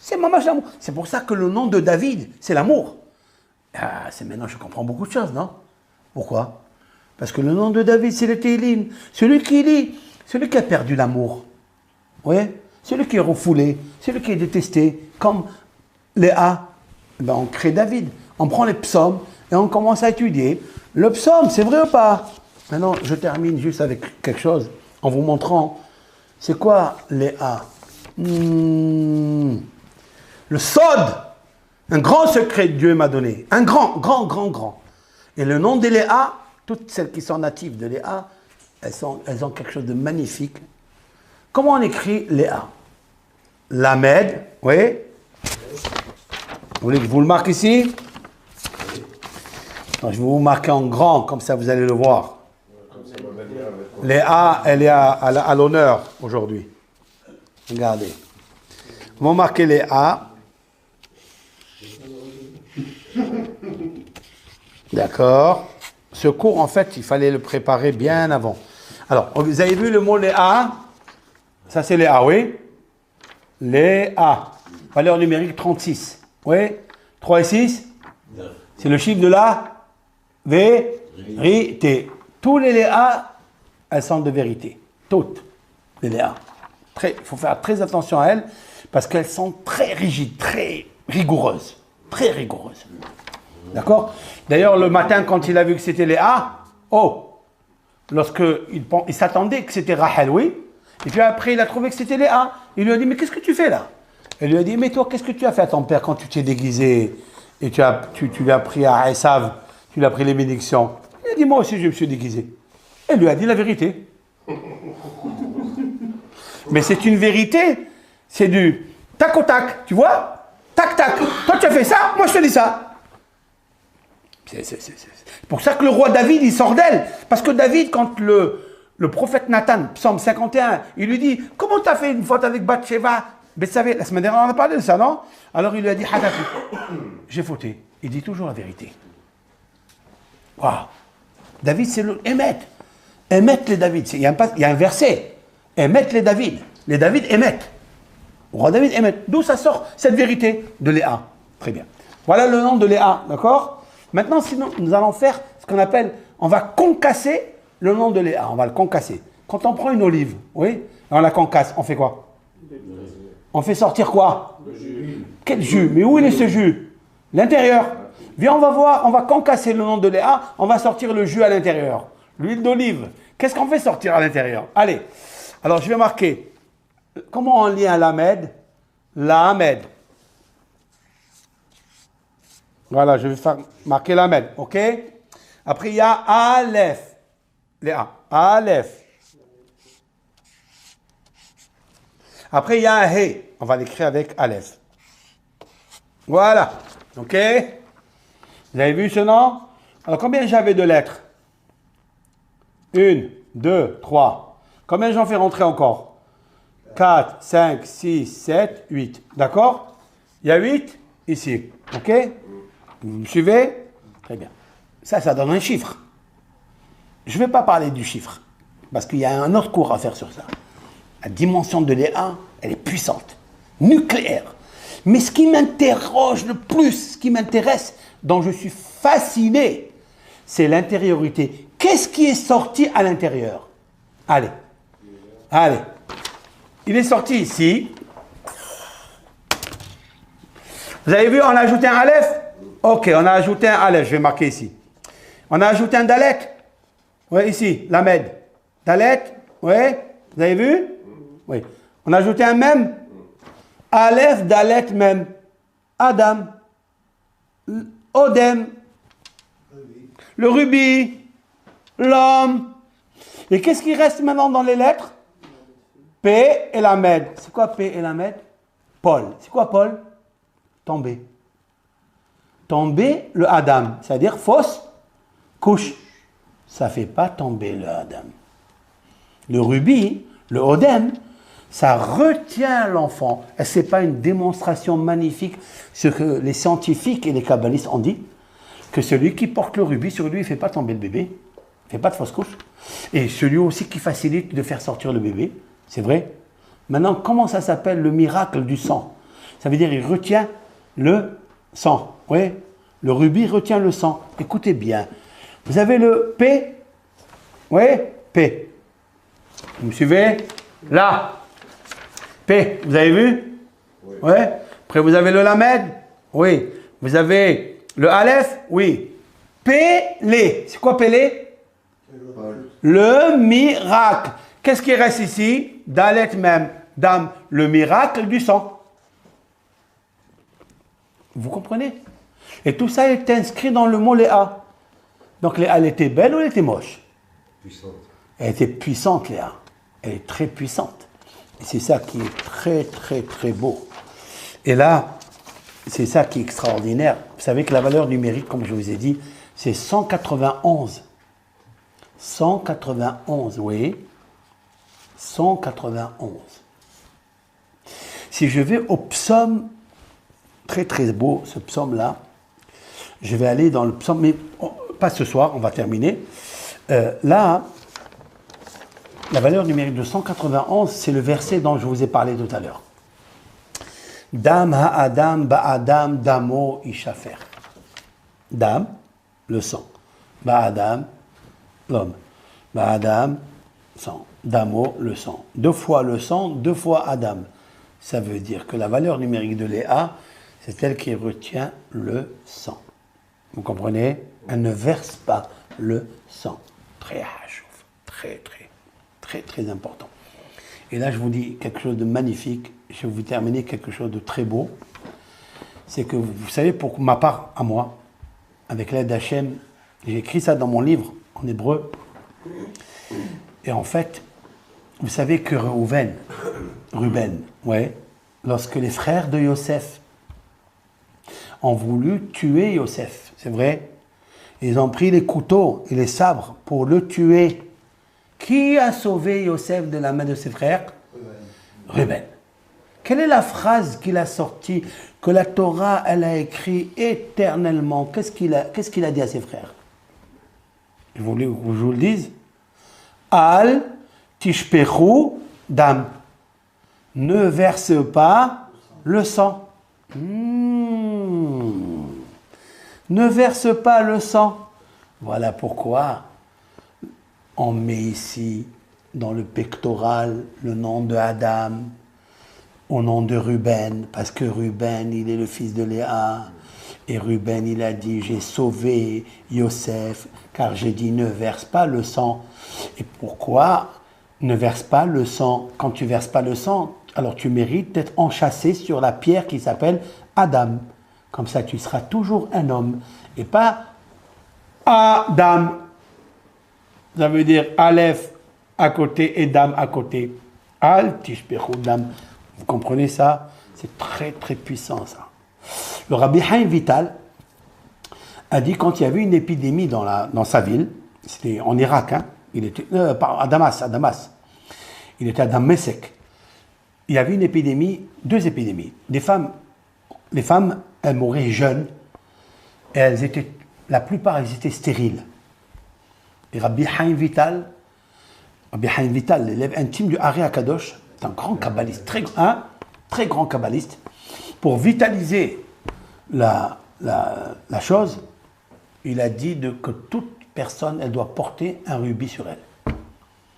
C'est Mamash l'amour. C'est pour ça que le nom de David, c'est l'amour. Ah, maintenant, je comprends beaucoup de choses, non? Pourquoi? Parce que le nom de David, c'est le Télim. Celui qui lit, celui qui a perdu l'amour. Oui? Celui qui est refoulé, celui qui est détesté. Comme Léa, ben on crée David. On prend les psaumes et on commence à étudier. Le psaume, c'est vrai ou pas? Maintenant, je termine juste avec quelque chose en vous montrant c'est quoi Léa. Le sod, un grand secret que Dieu m'a donné. Un grand. Et le nom de Léa, toutes celles qui sont natives de Léa, elles ont quelque chose de magnifique. Comment on écrit Léa? Lamed, oui. Vous voulez que je vous le marque ici? Non, je vais vous marquer en grand, comme ça vous allez le voir. Léa, elle est à l'honneur aujourd'hui. Regardez. Vous marquez Léa. D'accord. Ce cours, en fait, il fallait le préparer bien avant. Alors, vous avez vu le mot Léa? Ça, c'est Léa, oui? Léa. Valeur numérique 36. Oui? 3 et 6? C'est le chiffre de la vérité. Tous les Léa, elles sont de vérité. Toutes les Léa. Il faut faire très attention à elles parce qu'elles sont très rigides, très rigoureuses. Très rigoureuses. D'accord? D'ailleurs, le matin, quand il a vu que c'était Léa, il s'attendait que c'était Rachel, oui. Et puis après, il a trouvé que c'était Léa. Il lui a dit, mais qu'est-ce que tu fais là? Elle lui a dit, mais toi, qu'est-ce que tu as fait à ton père quand tu t'es déguisé et tu lui as pris à Esav, tu lui as pris les bénédictions? Il a dit, moi aussi, je me suis déguisé. Elle lui a dit la vérité. Mais c'est une vérité, c'est du tac au tac, tu vois? Tac, tac. Toi, tu as fait ça, moi, je te dis ça. C'est pour ça que le roi David, il sort d'elle. Parce que David, quand le prophète Nathan, psaume 51, il lui dit, comment tu as fait une faute avec Bathsheba? Bethsabée, la semaine dernière, on a parlé de ça, non? Alors il lui a dit, j'ai fauté. Il dit toujours la vérité. Waouh! David, c'est le émettre. Émettre les David. Il y a un verset. Émettre les David. Les David émettent. Le roi David émet. D'où ça sort cette vérité? De Léa. Très bien. Voilà le nom de Léa, d'accord? Maintenant, sinon, nous allons faire ce qu'on appelle, on va concasser le nom de Léa. On va le concasser. Quand on prend une olive, oui, on la concasse, on fait quoi? On fait sortir quoi? Le jus. Quel jus? Mais où est ce jus? L'intérieur. Viens, on va voir, on va concasser le nom de Léa, on va sortir le jus à l'intérieur. L'huile d'olive. Qu'est-ce qu'on fait sortir à l'intérieur? Allez. Alors, je vais marquer. Comment on lit un lamed? Lamed. Voilà, je vais faire marquer lamed, ok? Après, il y a Aleph. Léa. Aleph. Après, il y a un He. On va l'écrire avec Aleph. Voilà. Ok? Vous avez vu ce nom? Alors, combien j'avais de lettres? 1, 2, 3. Combien j'en fais rentrer encore? 4, 5, 6, 7, 8. D'accord? Il y a 8 ici. Ok? Vous me suivez? Très bien. Ça donne un chiffre. Je ne vais pas parler du chiffre, parce qu'il y a un autre cours à faire sur ça. La dimension de Léa, elle est puissante, nucléaire. Mais ce qui m'interroge le plus, ce qui m'intéresse, dont je suis fasciné, c'est l'intériorité. Qu'est-ce qui est sorti à l'intérieur? Allez. Il est sorti ici. Vous avez vu, on a ajouté un Aleph? Ok, on a ajouté un Aleph, je vais marquer ici. On a ajouté un Dalet. Oui, ici, Lamed. Dalet, oui, vous avez vu? Oui. On a ajouté un Mem. Aleph, Dalet, Mem. Adam. Odem. Le rubis. L'homme. Et qu'est-ce qui reste maintenant dans les lettres? P et Lamed. C'est quoi P et Lamed? Paul. C'est quoi Paul? Tombé. Tomber le Adam, c'est-à-dire fausse couche. Ça ne fait pas tomber le Adam. Le rubis, le Odem, ça retient l'enfant. Et ce n'est pas une démonstration magnifique, ce que les scientifiques et les kabbalistes ont dit, que celui qui porte le rubis, sur lui, il ne fait pas tomber le bébé, il ne fait pas de fausse couche. Et celui aussi qui facilite de faire sortir le bébé, c'est vrai. Maintenant, comment ça s'appelle le miracle du sang? Ça veut dire qu'il retient le sang. Oui, le rubis retient le sang. Écoutez bien. Vous avez le P. Oui, P. Vous me suivez? Là. P. Vous avez vu? Oui. Ouais. Après, vous avez le Lamed. Oui. Vous avez le Aleph. Oui. Pélé. C'est quoi Pélé? Le miracle. Qu'est-ce qui reste ici? Dalet même. Dame. Le miracle du sang. Vous comprenez? Et tout ça est inscrit dans le mot Léa. Donc Léa, elle était belle ou elle était moche? Puissante. Elle était puissante, Léa. Elle est très puissante. Et c'est ça qui est très, très, très beau. Et là, c'est ça qui est extraordinaire. Vous savez que la valeur numérique, comme je vous ai dit, c'est 191. 191, oui. 191. Si je vais au psaume, très très beau ce psaume-là, je vais aller dans le psaume, mais pas ce soir, on va terminer. Là, la valeur numérique de 191, c'est le verset dont je vous ai parlé tout à l'heure. Dam ha-adam ba-adam damo ishafer. Dam, le sang. Ba-adam, l'homme. Ba-adam, sang. Damo, le sang. 2 fois le sang, 2 fois Adam. Ça veut dire que la valeur numérique de Léa, c'est elle qui retient le sang. Vous comprenez? Elle ne verse pas le sang. Très hachouf, très important. Et là, je vous dis quelque chose de magnifique. Je vais vous terminer quelque chose de très beau. C'est que, vous savez, pour ma part, à moi, avec l'aide d'Hachem, j'ai écrit ça dans mon livre, en hébreu. Et en fait, vous savez que Ruben, ouais, lorsque les frères de Yosef ont voulu tuer Yosef, c'est vrai, ils ont pris les couteaux et les sabres pour le tuer. Qui a sauvé Yosef de la main de ses frères? Ruben. Quelle est la phrase qu'il a sortie, que la Torah, elle a écrit éternellement? Qu'est-ce qu'il a dit à ses frères? Je vous le dise. Al tishpechu dam. Ne verse pas le sang. Ne verse pas le sang. Voilà pourquoi on met ici, dans le pectoral, le nom de Adam, au nom de Ruben, parce que Ruben, il est le fils de Léa. Et Ruben, il a dit, j'ai sauvé Yosef, car j'ai dit, ne verse pas le sang. Et pourquoi ne verse pas le sang? Quand tu verses pas le sang, alors tu mérites d'être enchâssé sur la pierre qui s'appelle Adam. Comme ça, tu seras toujours un homme. Et pas Adam. Ça veut dire Aleph à côté et Dam à côté. Al tishpechu dam. Vous comprenez ça? C'est très très puissant ça. Le Rabbi Chaim Vital a dit quand il y avait une épidémie dans sa ville, c'était en Irak, hein, il était à Damas. Il était à Damasek. Il y avait une épidémie, 2 épidémies. Les femmes, elles mouraient jeunes et la plupart, elles étaient stériles. Et Rabbi Chaim Vital, l'élève intime du Hari Akadosh, c'est un grand kabbaliste, très grand kabbaliste, pour vitaliser la chose, il a dit que toute personne, elle doit porter un rubis sur elle.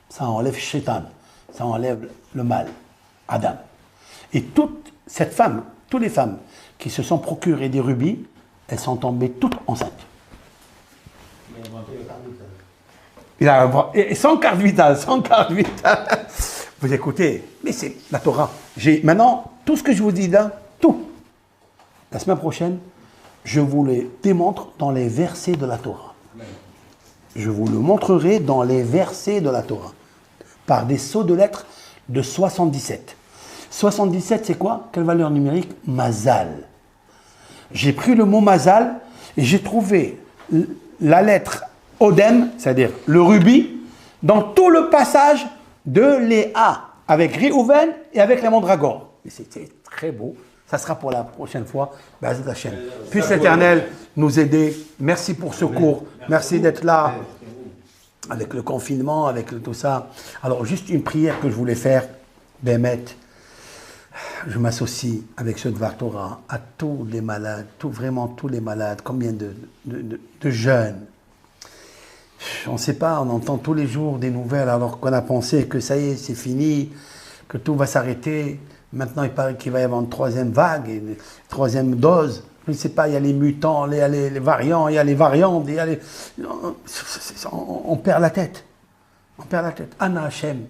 Ça enlève Shaitan, ça enlève le mal, Adam. Et toutes les femmes qui se sont procurées des rubis, elles sont tombées toutes enceintes. Sans carte vitale. Vous écoutez, mais c'est la Torah. Maintenant, tout ce que je vous dis là, tout. La semaine prochaine, je vous le démontre dans les versets de la Torah. Je vous le montrerai dans les versets de la Torah. Par des sauts de lettres de 77. 77, c'est quoi? Quelle valeur numérique? Mazal. J'ai pris le mot Mazal et j'ai trouvé la lettre Odem, c'est-à-dire le rubis, dans tout le passage de Léa, avec Réhouven et avec la mandragore. Et c'était très beau. Ça sera pour la prochaine fois. B'ezrat Hashem. Puisse l'Éternel nous aider. Merci pour ce cours. Merci d'être là. Avec le confinement, avec tout ça. Alors, juste une prière que je voulais faire. Bémet, je m'associe avec ce Dvar Torah à tous les malades, vraiment tous les malades. Combien de jeunes. On ne sait pas, on entend tous les jours des nouvelles alors qu'on a pensé que ça y est, c'est fini, que tout va s'arrêter. Maintenant, il paraît qu'il va y avoir une 3e vague, une 3e dose. Je ne sais pas, il y a les mutants, il y a les variants, il y a les variantes, il y a les... On perd la tête. On perd la tête. Anna Hashem. Il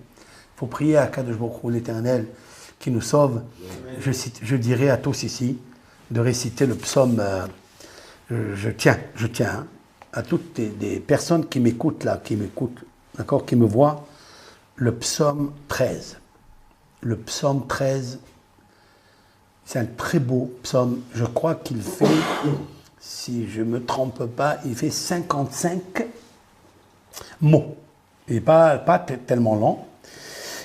faut prier à Kadosh Baruch Hu, l'Éternel, qui nous sauve. Je dirais à tous ici de réciter le psaume. Je tiens. Hein, à toutes des personnes qui m'écoutent là, d'accord, qui me voient, le psaume 13. Le psaume 13, c'est un très beau psaume. Je crois qu'il fait, si je ne me trompe pas, il fait 55 mots. Il n'est pas tellement long.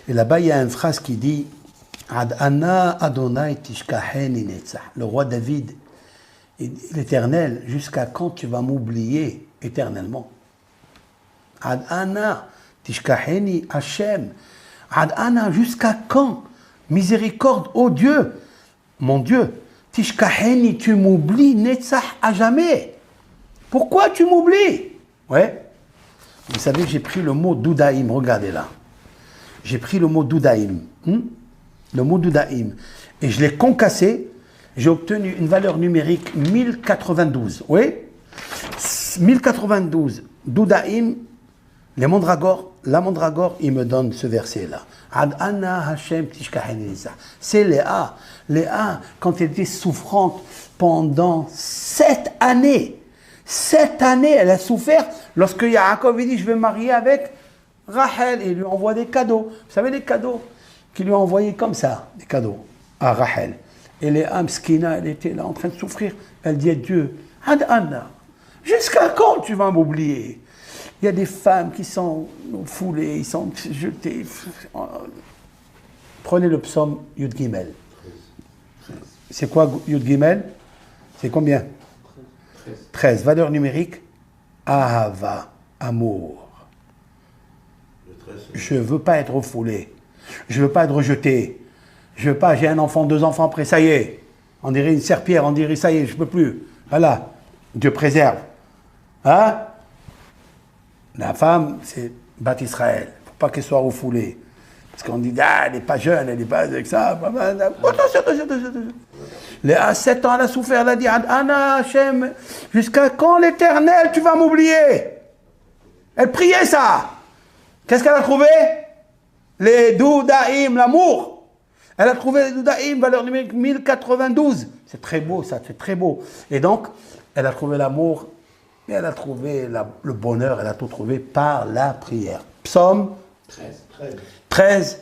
Et là-bas, il y a une phrase qui dit « Ad ana Adonai tishkaheni netzach » Le roi David, l'Éternel, jusqu'à quand tu vas m'oublier éternellement? Ad ana tishkaheni Hashem. Ad ana, jusqu'à quand? Miséricorde, ô Dieu, mon Dieu. Tishkaheni, tu m'oublies, netzach, à jamais. Pourquoi tu m'oublies? Ouais. Vous savez, j'ai pris le mot doudaïm, regardez là. J'ai pris le mot doudaïm. Le mot doudaïm. Et je l'ai concassé. J'ai obtenu une valeur numérique 1092. Oui? 1092. Doudaïm, les mandragores, la mandragore, il me donne ce verset-là. Ad anna Hashem tishkaheni lisa. C'est Léa. Léa, quand elle était souffrante pendant 7 années. 7 années, elle a souffert lorsque Yaakov dit je vais me marier avec Rachel. Et il lui envoie des cadeaux. Vous savez les cadeaux qu'il lui a envoyés comme ça, des cadeaux à Rachel. Et Léa Mskina, elle était là en train de souffrir. Elle dit à Dieu, Ad anna, jusqu'à quand tu vas m'oublier? Il y a des femmes qui sont foulées, ils sont jetées. Prenez le psaume Yud Gimel. C'est quoi Yud Gimel? C'est combien? 13. Valeur numérique, Ahava, amour. Je ne veux pas être refoulé. Je ne veux pas être rejeté. Je veux pas, j'ai un enfant, 2 enfants, après ça y est. On dirait une serpillère, on dirait ça y est, je ne peux plus. Voilà, Dieu préserve. Hein? La femme, c'est Bat Israël. Il ne faut pas qu'elle soit refoulée. Parce qu'on dit, ah, elle n'est pas jeune, elle n'est pas avec ça. Attention. À 7 ans, elle a souffert, elle a dit, Anna Hashem, jusqu'à quand l'Éternel, tu vas m'oublier? Elle priait ça. Qu'est-ce qu'elle a trouvé? Les Doudaïm, l'amour. Elle a trouvé les Doudaïm, valeur numérique 1092. C'est très beau, ça, c'est très beau. Et donc, elle a trouvé l'amour, et elle a trouvé le bonheur, elle a tout trouvé par la prière. Psaume 13.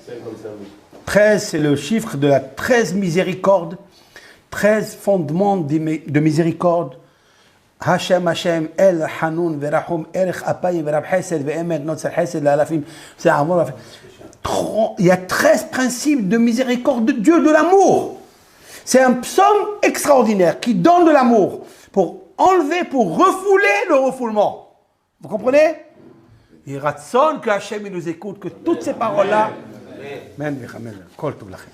13, c'est le chiffre de la 13 miséricorde, 13 fondements de miséricorde. Hashem, Hashem, El, Hanoun, Verahum, Erech, Apayim, Verab, Hesed, Ve'emet, Notzer, Hesed, L'Alafim. Il y a 13 principes de miséricorde de Dieu, de l'amour. C'est un psaume extraordinaire qui donne de l'amour pour enlever, pour refouler le refoulement. Vous comprenez? Il ratsonne que Hashem il nous écoute, que toutes ces paroles-là. Amen. Amen. Kol tov lachem.